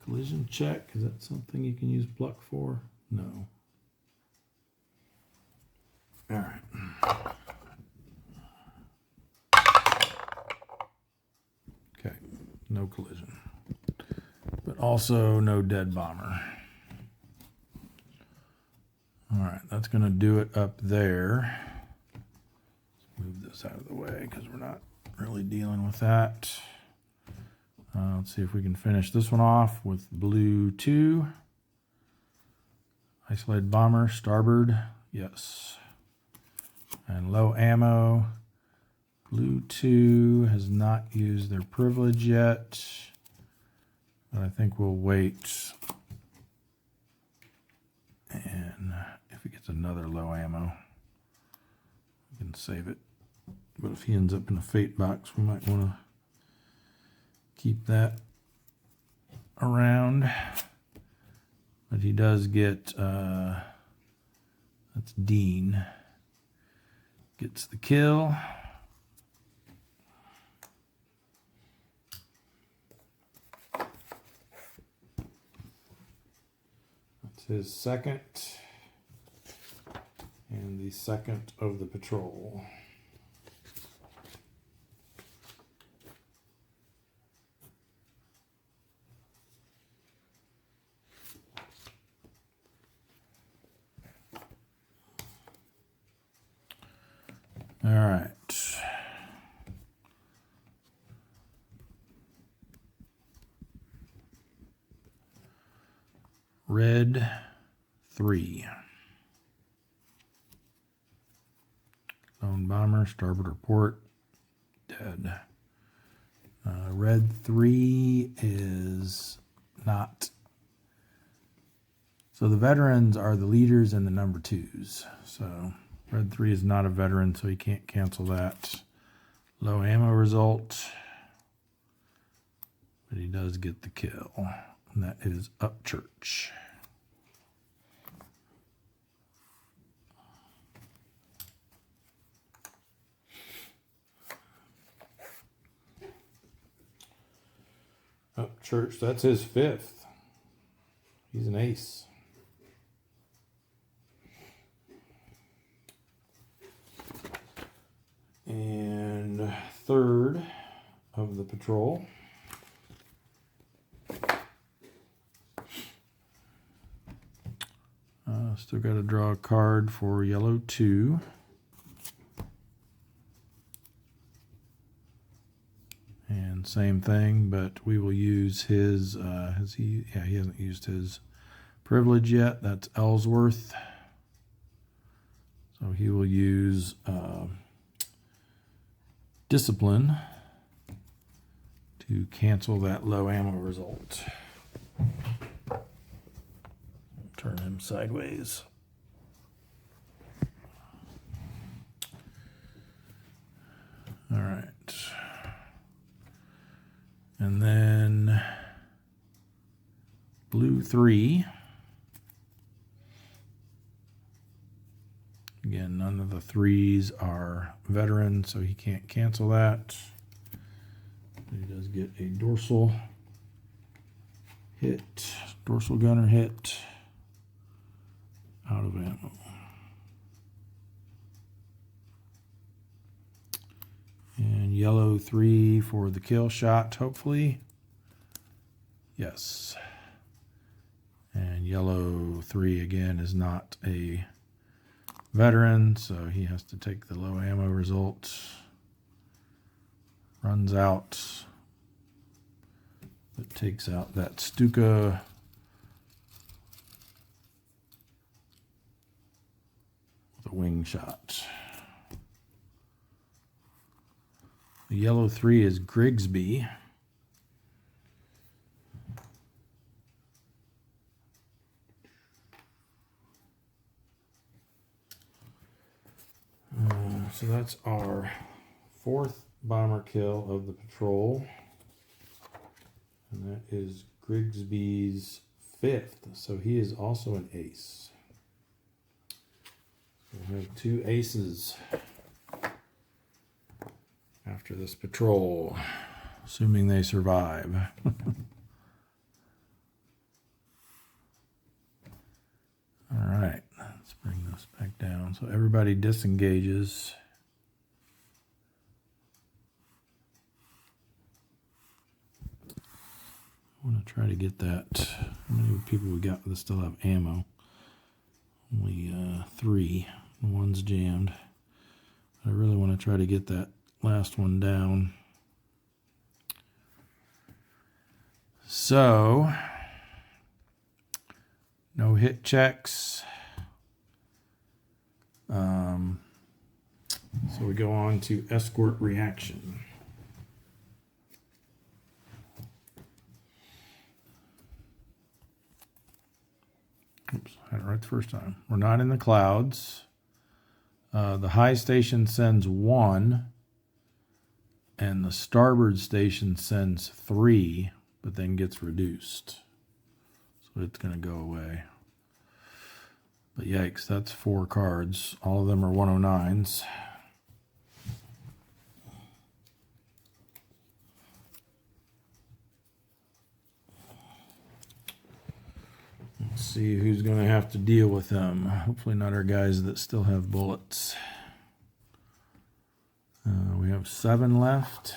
Collision check, is that something you can use pluck for? No. All right. Okay, no collision. But also no dead bomber. All right, that's going to do it up there. Let's move this out of the way because we're not really dealing with that. Let's see if we can finish this one off with blue 2. Isolated bomber, starboard, yes. And low ammo. Blue 2 has not used their privilege yet, but I think we'll wait. And if he gets another low ammo, we can save it. But if he ends up in a fate box, we might want to keep that around. But he does get, that's Dean, gets the kill. That's his second, and the second of the patrol. All right. Red 3. Lone bomber, starboard report, dead. Red 3 is not. So the veterans are the leaders and the number 2s. So red 3 is not a veteran, so he can't cancel that. Low ammo result. But he does get the kill. And that is Upchurch. Upchurch, that's his 5th. He's an ace. And 3rd of the patrol. Still got to draw a card for yellow 2. And same thing, but we will use his, he hasn't used his privilege yet. That's Ellsworth. So he will use discipline to cancel that low ammo result. Turn him sideways. All right. And then blue 3. Again, none of the 3s are veterans, so he can't cancel that. He does get a dorsal hit, dorsal gunner hit, out of ammo. And yellow 3 for the kill shot, hopefully. Yes. And yellow 3 again is not a veteran, so he has to take the low ammo result. Runs out. It takes out that Stuka. With a wing shot. The yellow 3 is Grigsby. So that's our 4th bomber kill of the patrol. And that is Grigsby's 5th. So he is also an ace. So we have 2 aces after this patrol, assuming they survive. All right, let's bring this back down. So everybody disengages. I want to try to get that. How many people we got that still have ammo? Only 3. One's jammed. I really want to try to get that last one down. So, no hit checks. So we go on to escort reaction. Oops, I had it right the first time. We're not in the clouds. The high station sends 1, and the starboard station sends 3, but then gets reduced. So it's going to go away. But yikes, that's 4 cards. All of them are 109s. Let's see who's going to have to deal with them. Hopefully not our guys that still have bullets. We have 7 left.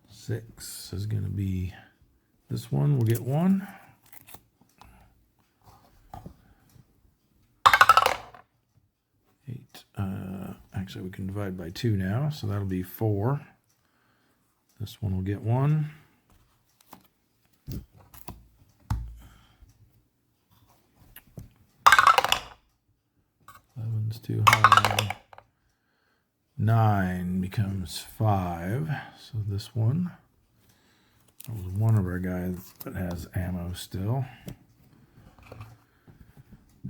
Six is going to be this one. We'll get 1. 8. Actually, we can divide by 2 now, so that'll be 4. This one will get 1. 11's too high. 9 becomes 5. So this one, that was one of our guys that has ammo still.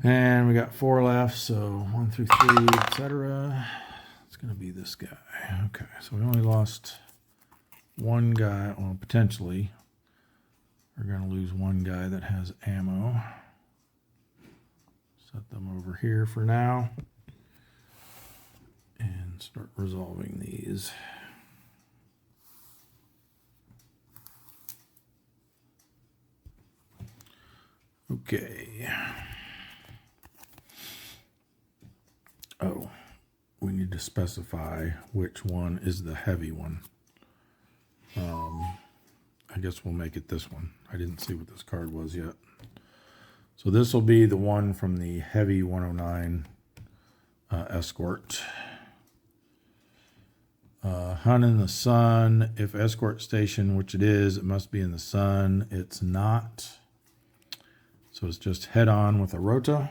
And we got 4 left, so 1 through 3, etc. It's going to be this guy. Okay, so we only lost 1 guy, well, potentially. We're going to lose 1 guy that has ammo. Set them over here for now. And start resolving these. Okay. Oh, we need to specify which one is the heavy one. I guess we'll make it this one. I didn't see what this card was yet. So this will be the one from the heavy 109 escort. Hun in the sun. If escort station, which it is, it must be in the sun. It's not. So it's just head on with a rota.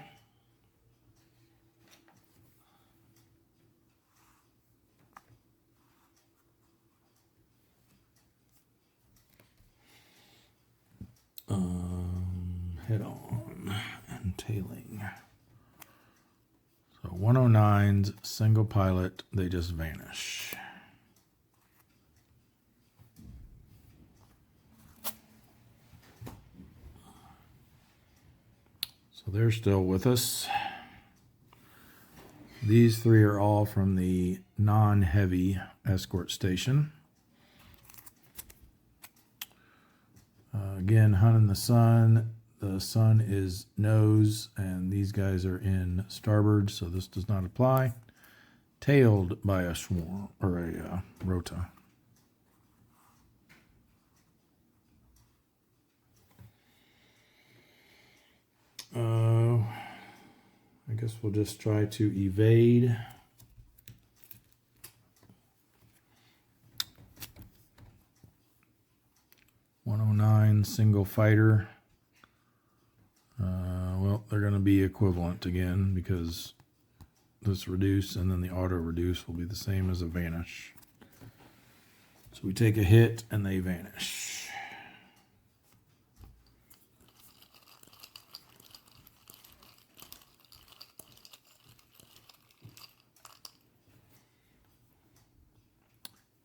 Head on and tailing. So 109s, single pilot, they just vanish. So they're still with us. These 3 are all from the non-heavy escort station. Again, Hun in the sun. The sun is nose, and these guys are in starboard, so this does not apply. Tailed by a swarm or a rota. I guess we'll just try to evade. .109 single fighter. Well, they're going to be equivalent again because this reduce and then the auto reduce will be the same as a vanish. So we take a hit and they vanish.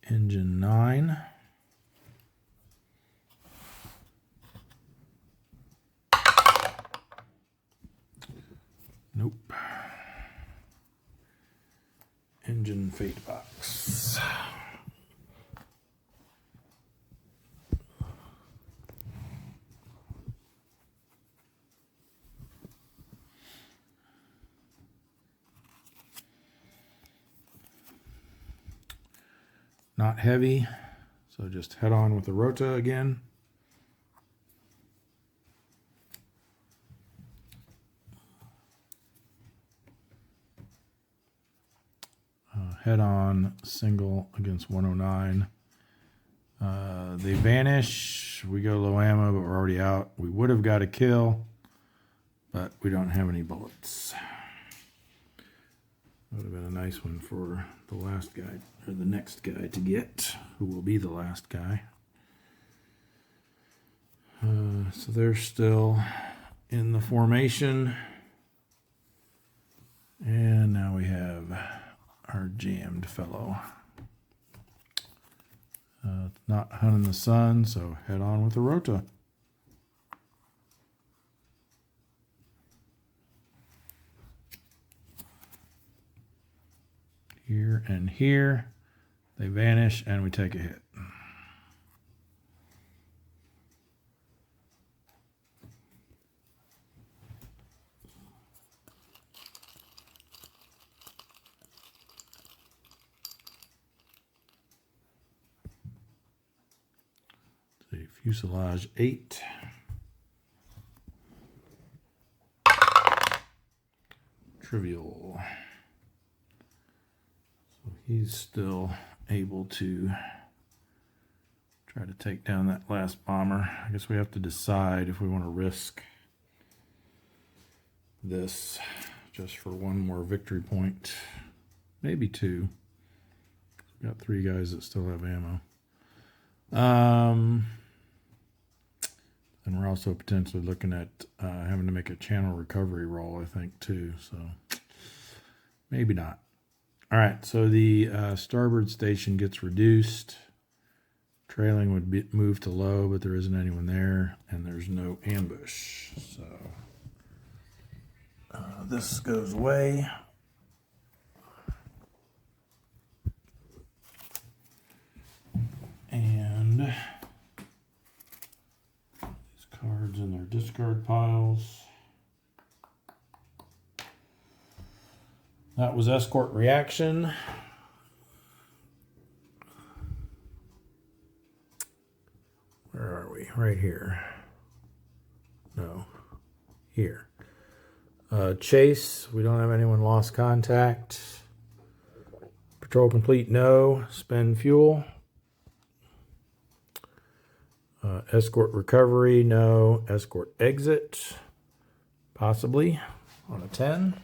Engine 9. Nope. Engine fate box. Not heavy, so just head on with the rota again. Head on single against 109. They vanish. We go low ammo, but we're already out. We would have got a kill, but we don't have any bullets. Would have been a nice one for the last guy, or the next guy to get, who will be the last guy. So they're still in the formation. And now we have our jammed fellow. Not hunting the sun, so head on with the rota. Here and here, they vanish and we take a hit. The fuselage 8. Trivial. So he's still able to try to take down that last bomber. I guess we have to decide if we want to risk this just for one more victory point. Maybe 2. We've got 3 guys that still have ammo. And we're also potentially looking at having to make a channel recovery roll, I think, too. So maybe not. All right, so the starboard station gets reduced. Trailing would be moved to low, but there isn't anyone there, and there's no ambush. So this goes away. And these cards in their discard piles. That was escort reaction. Where are we? Right here. No. Here. Chase. We don't have anyone lost contact. Patrol complete. No. Spend fuel. Escort recovery. No. Escort exit. Possibly. On a 10.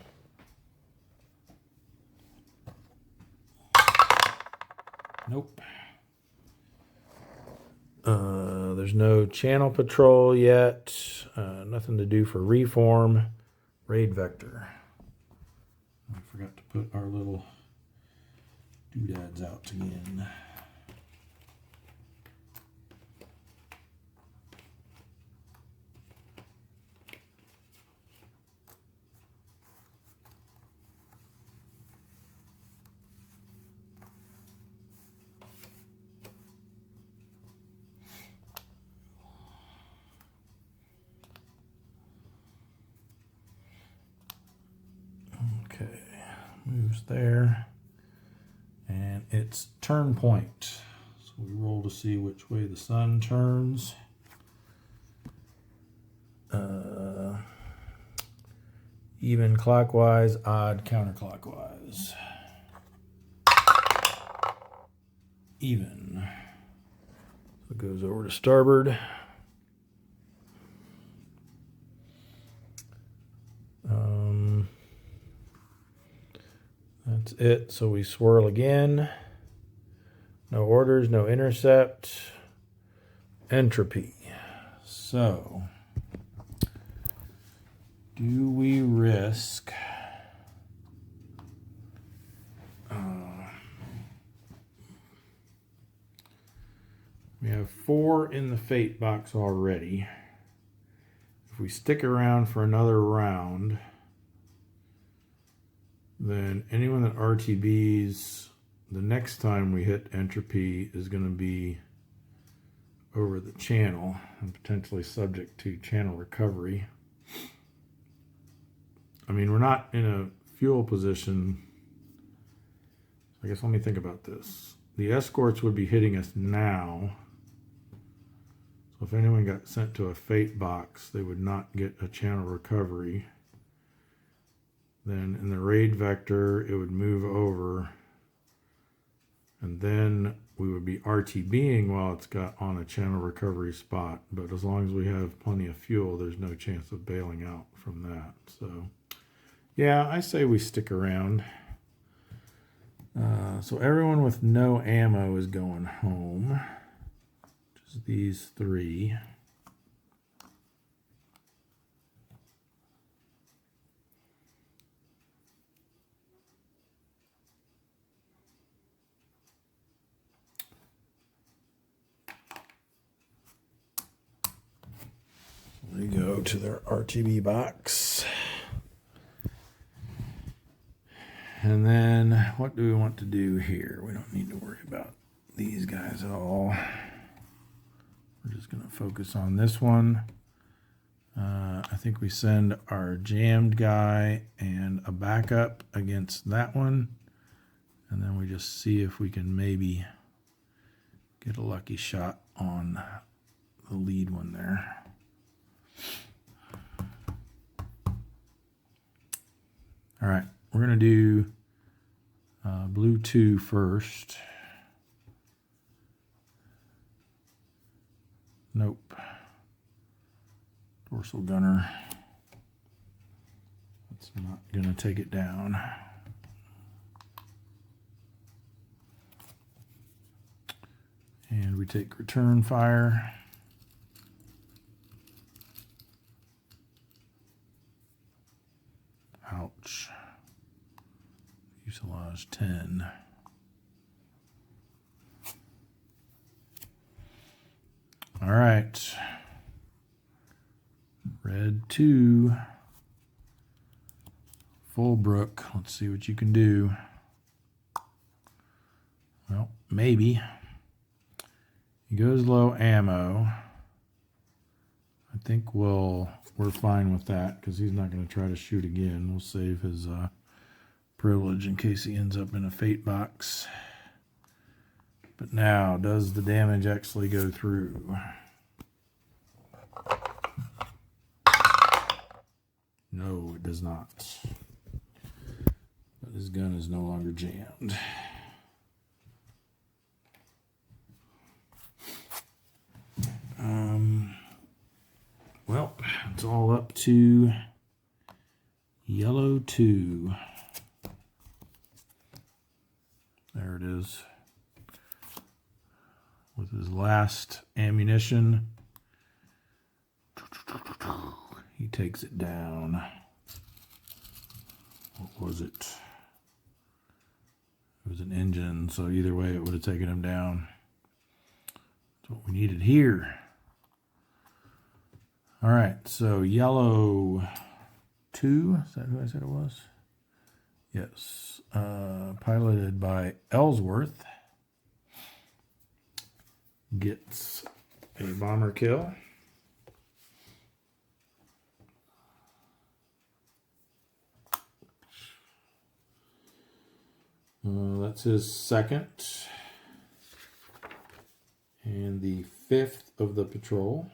Nope. There's no channel patrol yet. Nothing to do for reform. Raid vector. I forgot to put our little doodads out again. Okay, moves there, and it's turn point. So we roll to see which way the sun turns. Even clockwise, odd counterclockwise. Even. So it goes over to starboard. That's it. So we swirl again. No orders, no intercept. Entropy. So, do we risk we have 4 in the fate box already. If we stick around for another round, then anyone that RTBs the next time we hit entropy is going to be over the channel and potentially subject to channel recovery. I mean, we're not in a fuel position. I guess let me think about this. The escorts would be hitting us now. So if anyone got sent to a fate box, they would not get a channel recovery. Then in the raid vector, it would move over. And then we would be RTBing while it's got on a channel recovery spot. But as long as we have plenty of fuel, there's no chance of bailing out from that. So, yeah, I say we stick around. So everyone with no ammo is going home. Just these 3. They go to their RTB box. And then what do we want to do here? We don't need to worry about these guys at all. We're just going to focus on this one. I think we send our jammed guy and a backup against that one. And then we just see if we can maybe get a lucky shot on the lead one there. All right, we're going to do blue 2 first. Nope. Dorsal gunner. That's not going to take it down. And we take return fire. Ouch. Fuselage 10. All right. Red 2. Fullbrook. Let's see what you can do. Well, maybe. He goes low ammo. I think we're fine with that because he's not going to try to shoot again. We'll save his privilege in case he ends up in a fate box. But now, does the damage actually go through? No, it does not. But his gun is no longer jammed. Well, it's all up to yellow 2. There it is. With his last ammunition, he takes it down. What was it? It was an engine, so either way it would have taken him down. That's what we needed here. All right, so yellow 2, is that who I said it was? Yes, piloted by Ellsworth, gets a bomber kill. That's his second and the 5th of the patrol.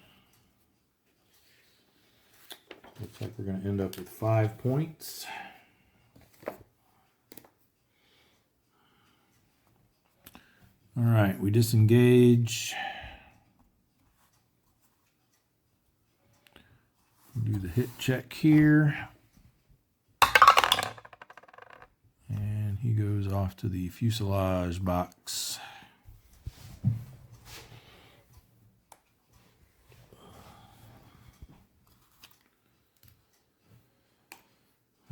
Looks like we're going to end up with 5 points. All right, we disengage. Do the hit check here. And he goes off to the fuselage box.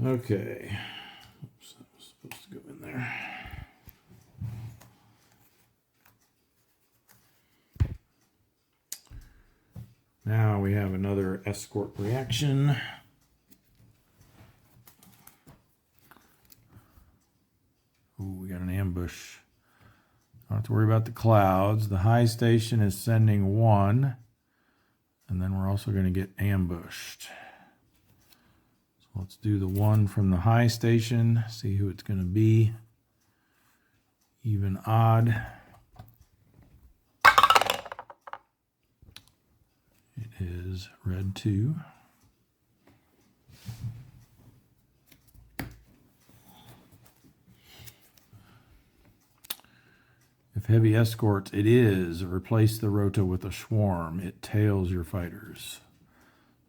Okay. Oops, that was supposed to go in there. Now we have another escort reaction. Ooh, we got an ambush. Don't have to worry about the clouds. The high station is sending 1. And then we're also going to get ambushed. So let's do the 1 from the high station. See who it's going to be. Even, odd. It is red 2. If heavy escorts, it is replace the rota with a swarm. It tails your fighters.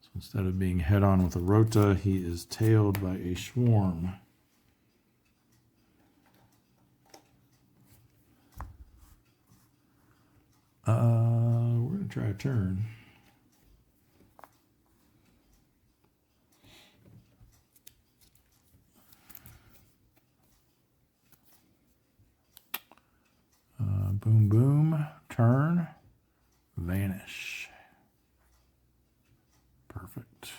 So instead of being head on with a rota, he is tailed by a swarm. We're going to try a turn. Boom, boom, turn, vanish. Perfect.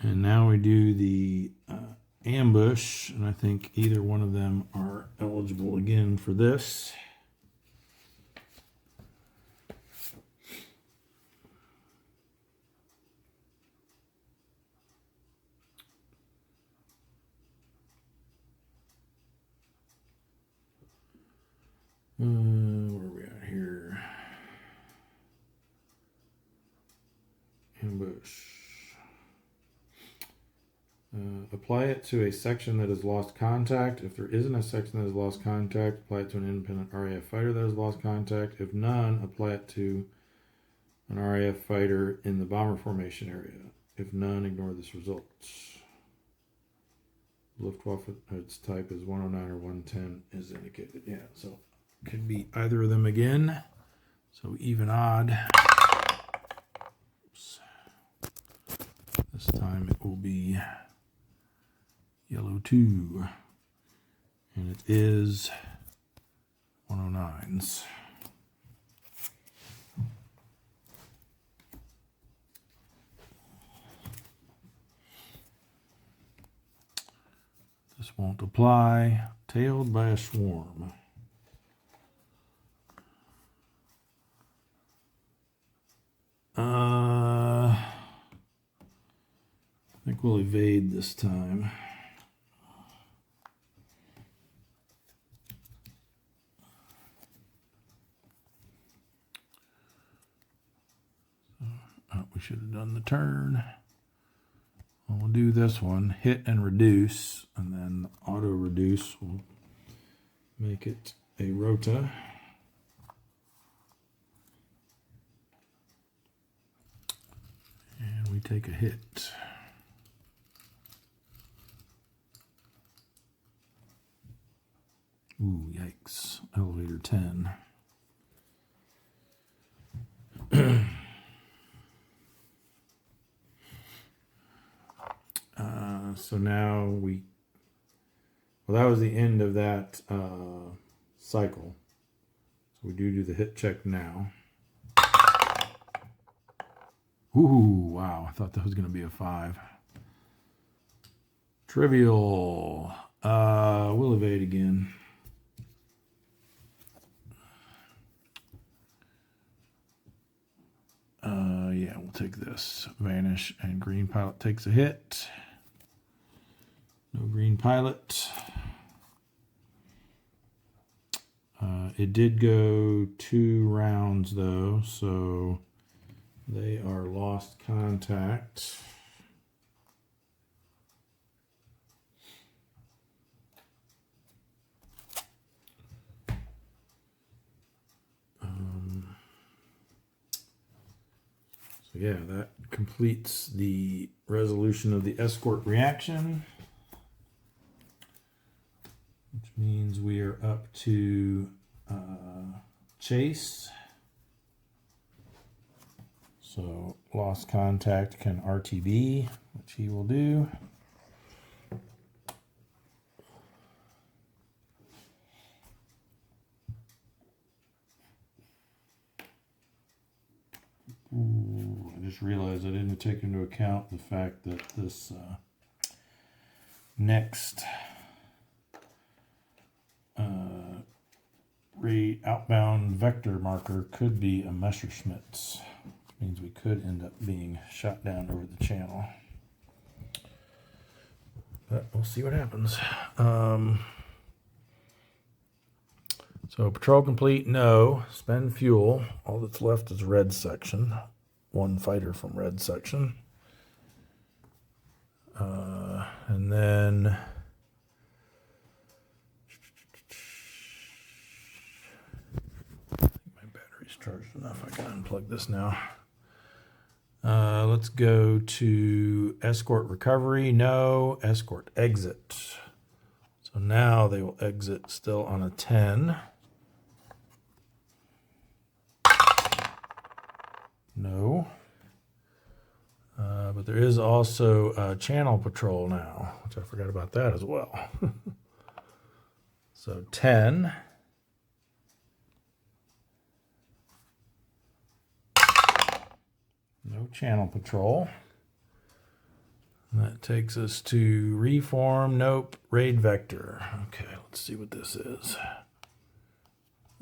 And now we do the ambush, and I think either one of them are eligible again for this. Where are we at here? Ambush. Apply it to a section that has lost contact. If there isn't a section that has lost contact, apply it to an independent RAF fighter that has lost contact. If none, apply it to an RAF fighter in the bomber formation area. If none, ignore this result. Luftwaffe, its type is 109 or 110 is indicated. Yeah, so could be either of them again. So even, odd. Oops. This time it will be yellow 2. And it is 109s. This won't apply. Tailed by a swarm. I think we'll evade this time. We should have done the turn. We'll do this one, hit and reduce, and then auto reduce will make it a rota. And we take a hit. Ooh, yikes. Elevator 10. So now well, that was the end of that cycle. So we do the hit check now. Ooh, wow. I thought that was going to be a 5. Trivial. We'll evade again. Yeah, we'll take this. Vanish, and green pilot takes a hit. No Green Pilot. It did go 2 rounds though, so they are lost contact. So yeah, that completes the resolution of the escort reaction, which means we are up to chase. So lost contact can RTB, which he will do. Ooh, I just realized I didn't take into account the fact that this next outbound vector marker could be a Messerschmitt's. Means we could end up being shot down over the channel. But we'll see what happens. So patrol complete, no. Spend fuel. All that's left is red section. 1 fighter from red section. And then I think my battery's charged enough. I can unplug this now. Let's go to escort recovery. No. Escort exit. So now they will exit still on a 10. No. But there is also channel patrol now, which I forgot about that as well. So 10. No channel patrol. And that takes us to reform. Nope. Raid vector. Okay, let's see what this is.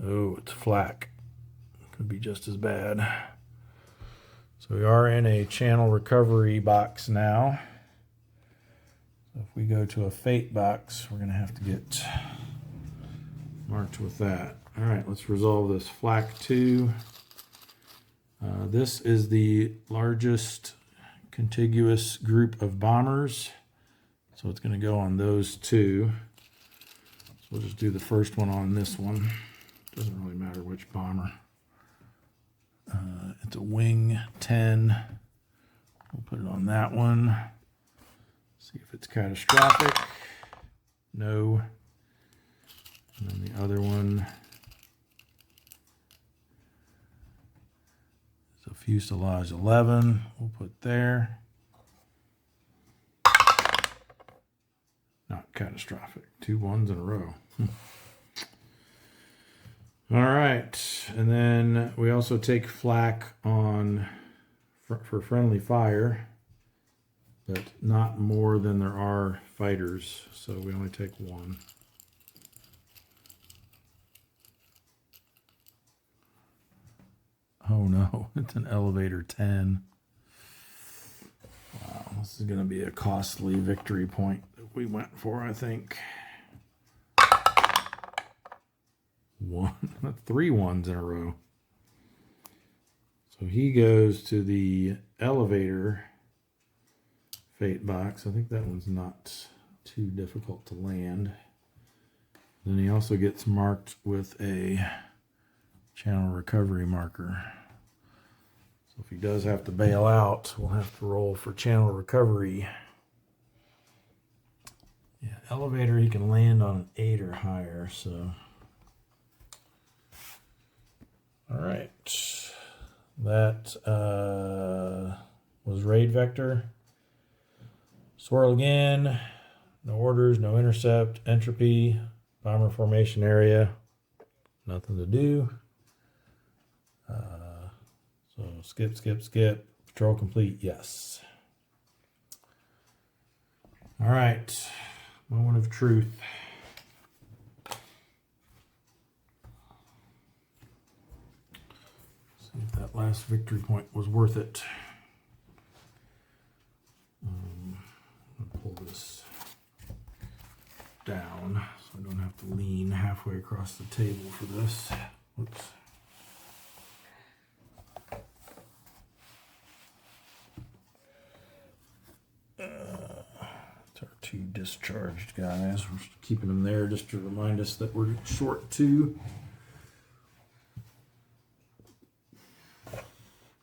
Oh, it's flak. Could be just as bad. So we are in a channel recovery box now. So if we go to a fate box, we're going to have to get marked with that. All right, let's resolve this flak 2. This is the largest contiguous group of bombers. So it's going to go on those 2. So we'll just do the first one on this one. Doesn't really matter which bomber. It's a wing 10. We'll put it on that one. See if it's catastrophic. No. And then the other one is a fuselage 11. We'll put there. Not catastrophic. 2 1s in a row. All right, and then we also take flak on for friendly fire, but not more than there are fighters, so we only take 1. Oh no, it's an elevator 10. Wow, this is going to be a costly victory point that we went for, I think. 3 1s in a row. So he goes to the elevator fate box. I think that one's not too difficult to land. Then he also gets marked with a channel recovery marker. So if he does have to bail out, we'll have to roll for channel recovery. Yeah, elevator he can land on an 8 or higher, so. All right, that was raid vector. Swirl again, no orders, no intercept, entropy, bomber formation area, nothing to do. So skip, skip, skip, patrol complete, yes. All right, moment of truth. If that last victory point was worth it. I'll pull this halfway across the table for this. Whoops. It's our 2 discharged guys. We're keeping them there just to remind us that we're short 2.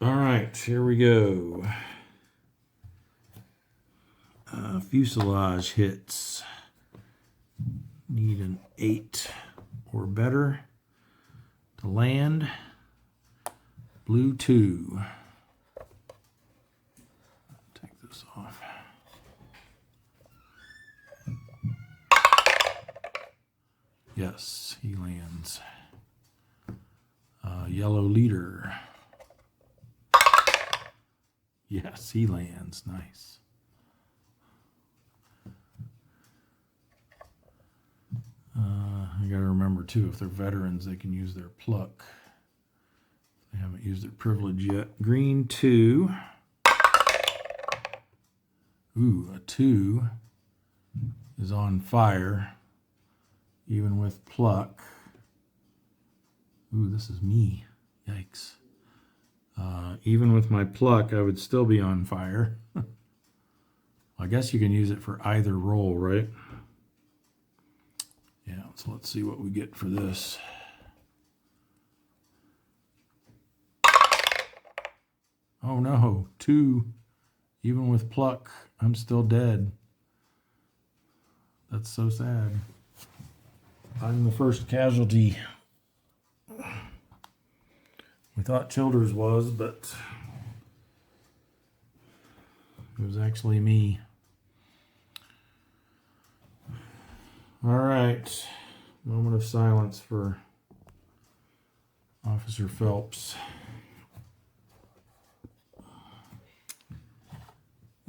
All right, here we go. Fuselage hits. Need an 8 or better to land. Blue 2. Take this off. Yes, he lands. Yellow leader. Yes, he lands. Nice. I got to remember, too, if they're veterans, they can use their pluck. They haven't used their privilege yet. Green 2. Ooh, a 2 is on fire, even with pluck. Ooh, this is me. Yikes. Even with my pluck, I would still be on fire. I guess you can use it for either roll, right? Yeah, so let's see what we get for this. Oh no, 2. Even with pluck, I'm still dead. That's so sad. I'm the first casualty. We thought Childers was, but it was actually me. All right. Moment of silence for Officer Phelps.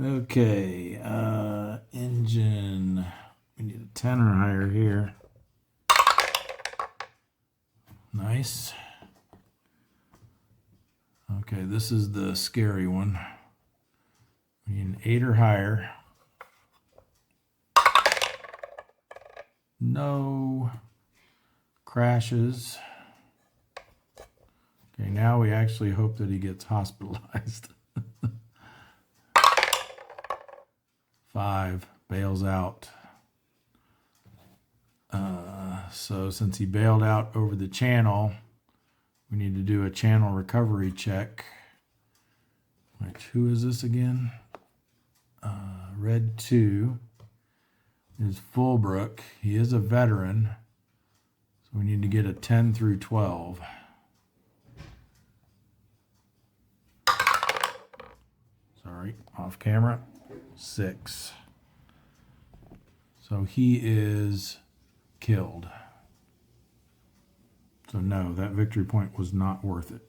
Okay. Engine. We need a 10 or higher here. Nice. Okay, this is the scary one. We need an 8 or higher. No. Crashes. Okay, now we actually hope that he gets hospitalized. 5, bails out. So since he bailed out over the channel, we need to do a channel recovery check. Which, who is this again? Red 2 is Fullbrook. He is a veteran. So we need to get a 10 through 12. Sorry, off camera. 6. So he is killed. So no, that victory point was not worth it.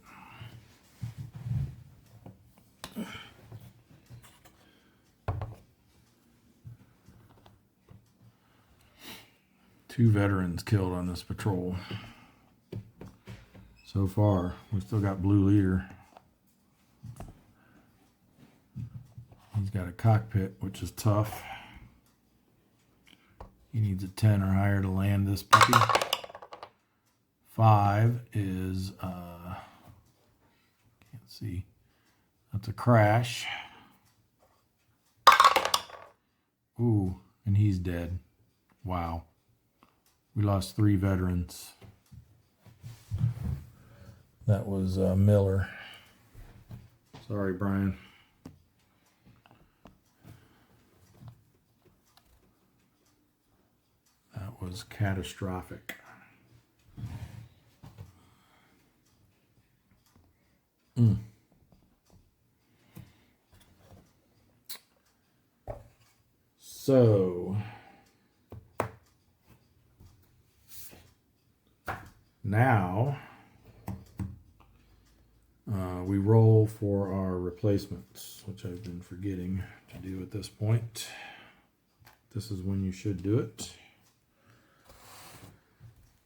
Two veterans killed on this patrol. So far, we still got blue leader. He's got a cockpit, which is tough. He needs a 10 or higher to land this puppy. 5 is, can't see. That's a crash. Ooh, and he's dead. Wow. We lost 3 veterans. That was Miller. Sorry, Brian. That was catastrophic. So now we roll for our replacements, which I've been forgetting to do at this point. This is when you should do it.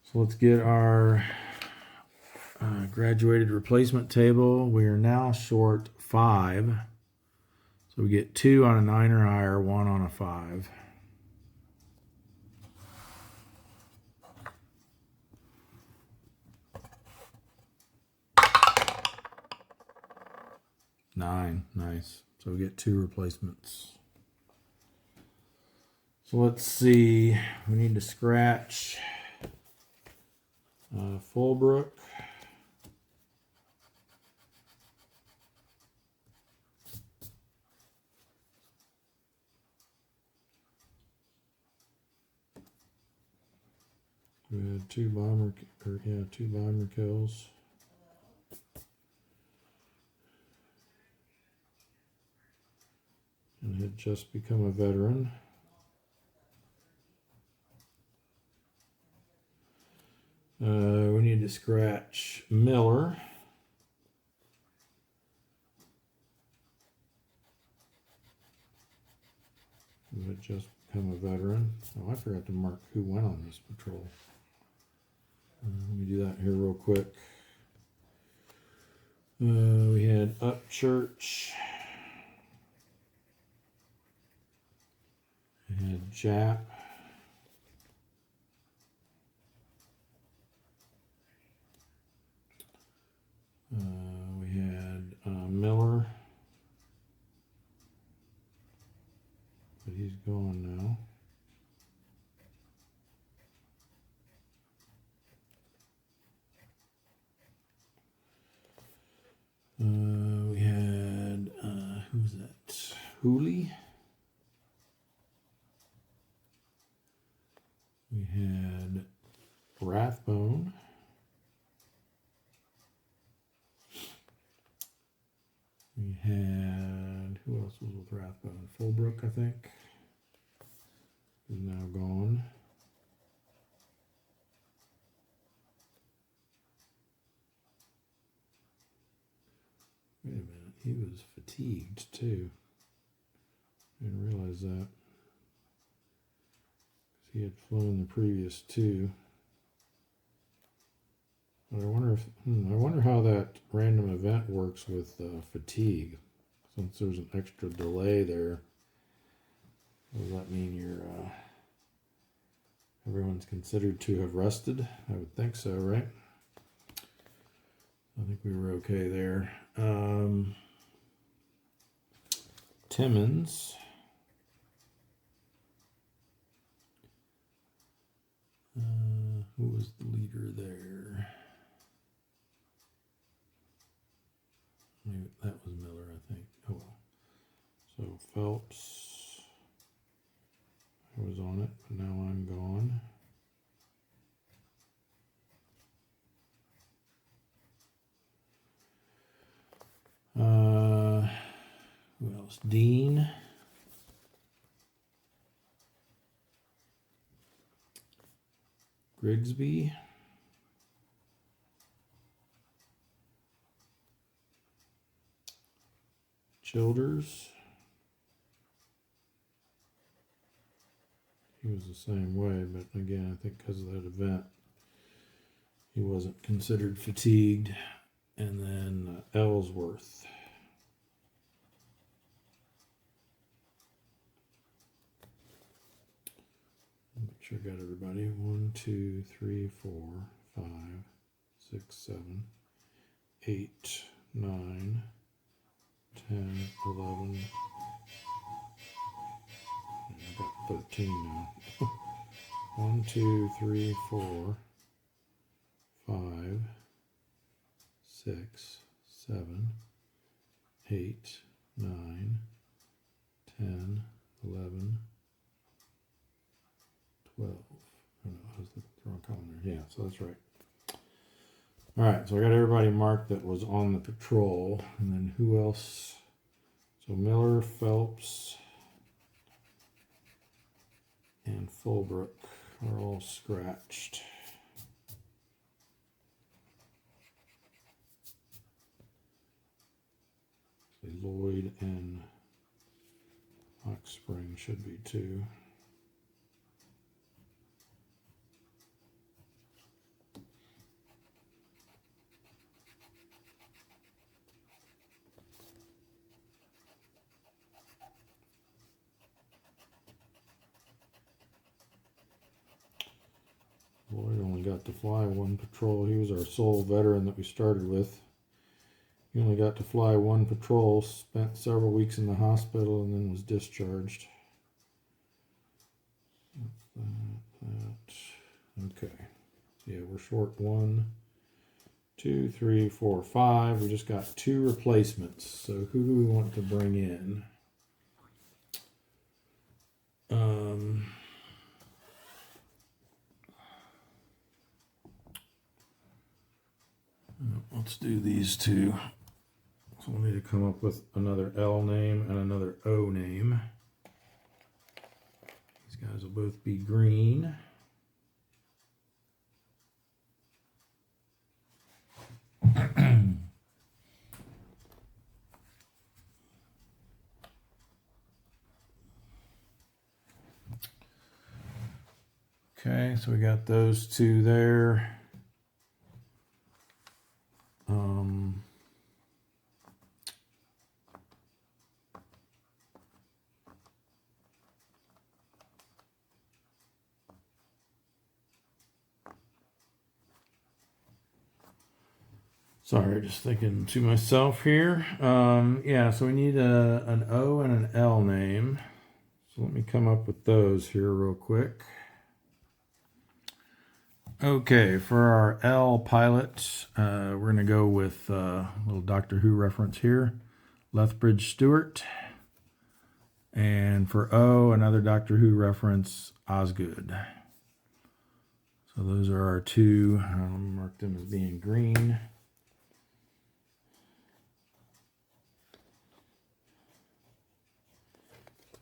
So let's get our graduated replacement table. We are now short 5. So we get 2 on a 9 or higher, 1 on a 5. 9. Nice. So we get 2 replacements. So let's see. We need to scratch Fullbrook. We had 2 bomber kills. And had just become a veteran. We need to scratch Miller. Who had just become a veteran. Oh, I forgot to mark who went on this patrol. Let me do that here real quick. We had Upchurch. We had Jap. We had Miller. But he's gone now. We had, who's that? Hooley. We had Rathbone. We had, who else was with Rathbone? Fullbrook, I think, is now gone. Wait a minute, he was fatigued too. Didn't realize that. He had flown the previous 2. But I wonder how that random event works with fatigue. Since there's an extra delay there, does that mean you're everyone's considered to have rested? I would think so, right? I think we were okay there. Timmons. Who was the leader there? Maybe that was Miller, I think. Oh well. So Phelps, I was on it, but now I'm gone. Who else? Dean. Grigsby. Childers. He was the same way, but again, I think because of that event, he wasn't considered fatigued. And then Ellsworth. Make sure I got everybody. 1, 2, 3, 4, 5, 6, 7, 8, 9, 10, 11. I've got 13 now. 1, 2, 3, 4, 5, 6, 7, 8, 9, 10, 11, 12. Oh no, I was looking at the wrong column there. Yeah, so that's right. All right, so I got everybody marked that was on the patrol. And then who else? So Miller, Phelps, and Fullbrook are all scratched. So Lloyd and Hot Spring should be too. Lloyd only got to fly 1 patrol. He was our sole veteran that we started with. He only got to fly one patrol, spent several weeks in the hospital, and then was discharged. Okay. Yeah, we're short 1, 2, 3, 4, 5. We just got 2 replacements. So who do we want to bring in? Let's do these 2. So we'll need to come up with another L name and another O name. These guys will both be green. Okay, so we got those 2 there. Sorry, just thinking to myself here. Yeah, so we need an O and an L name. So let me come up with those here real quick. Okay, for our L pilot, we're going to go with a little Doctor Who reference here, Lethbridge Stewart. And for O, another Doctor Who reference, Osgood. So those are our 2. I'll mark them as being green.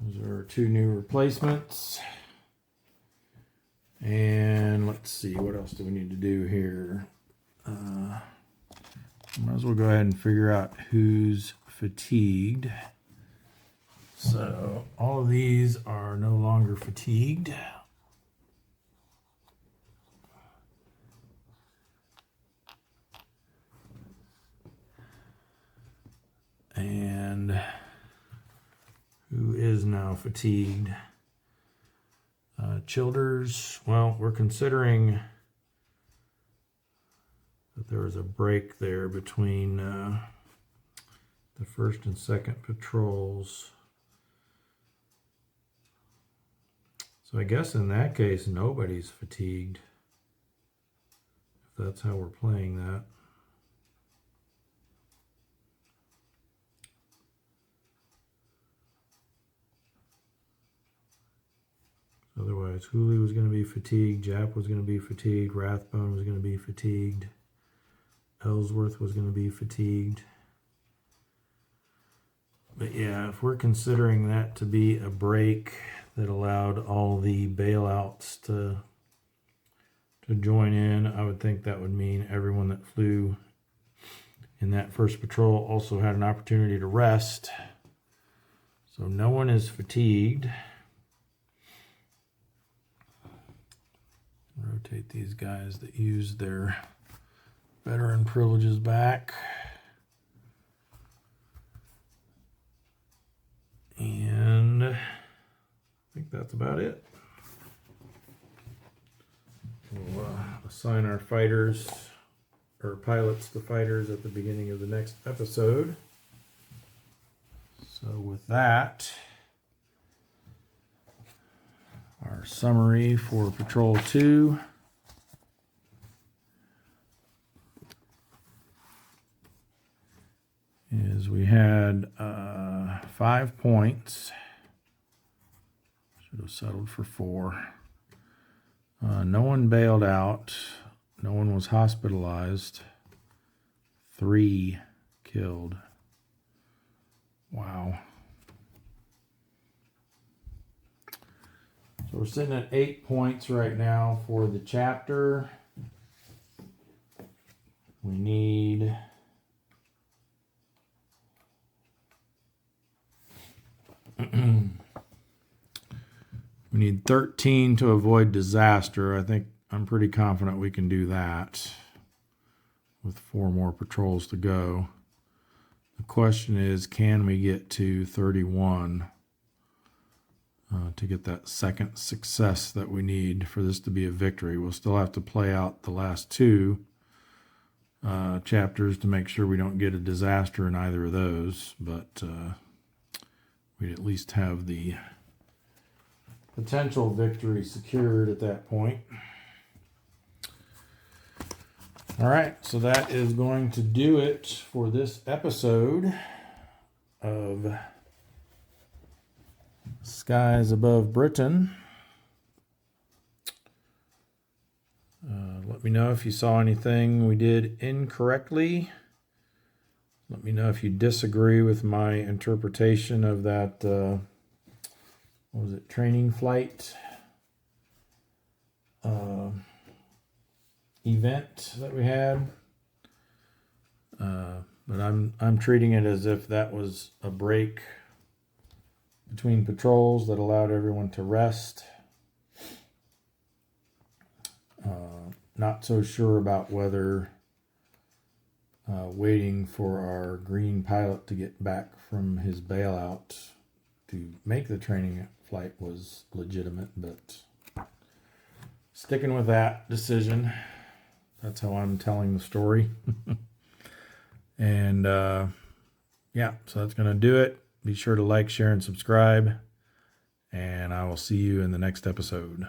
Those are our 2 new replacements. And let's see, what else do we need to do here? Might as well go ahead and figure out who's fatigued. So all of these are no longer fatigued. And who is now fatigued? Childers. Well, we're considering that there was a break there between the first and second patrols. So I guess in that case, nobody's fatigued, if that's how we're playing that. Otherwise, Hooley was going to be fatigued, Jap was going to be fatigued, Rathbone was going to be fatigued, Ellsworth was going to be fatigued. But yeah, if we're considering that to be a break that allowed all the bailouts to join in, I would think that would mean everyone that flew in that first patrol also had an opportunity to rest. So no one is fatigued. Rotate these guys that use their veteran privileges back. And I think that's about it. We'll assign our fighters or pilots to fighters at the beginning of the next episode. So with that, our summary for Patrol 2. Is we had 5 points. Should have settled for 4. No one bailed out. No one was hospitalized. 3 killed. Wow. So we're sitting at 8 points right now for the chapter. We need we need 13 to avoid disaster. I think I'm pretty confident we can do that with 4 more patrols to go. The question is, can we get to 31 to get that second success that we need for this to be a victory? We'll still have to play out the last 2. chapters to make sure we don't get a disaster in either of those, but we'd at least have the potential victory secured at that point. All right, so that is going to do it for this episode of Skies Above Britain. Let me know if you saw anything we did incorrectly. Let me know if you disagree with my interpretation of that, what was it, training flight event that we had. But I'm treating it as if that was a break between patrols that allowed everyone to rest. Not so sure about whether waiting for our green pilot to get back from his bailout to make the training flight was legitimate, but sticking with that decision. That's how I'm telling the story. And yeah, so that's going to do it. Be sure to like, share, and subscribe. And I will see you in the next episode.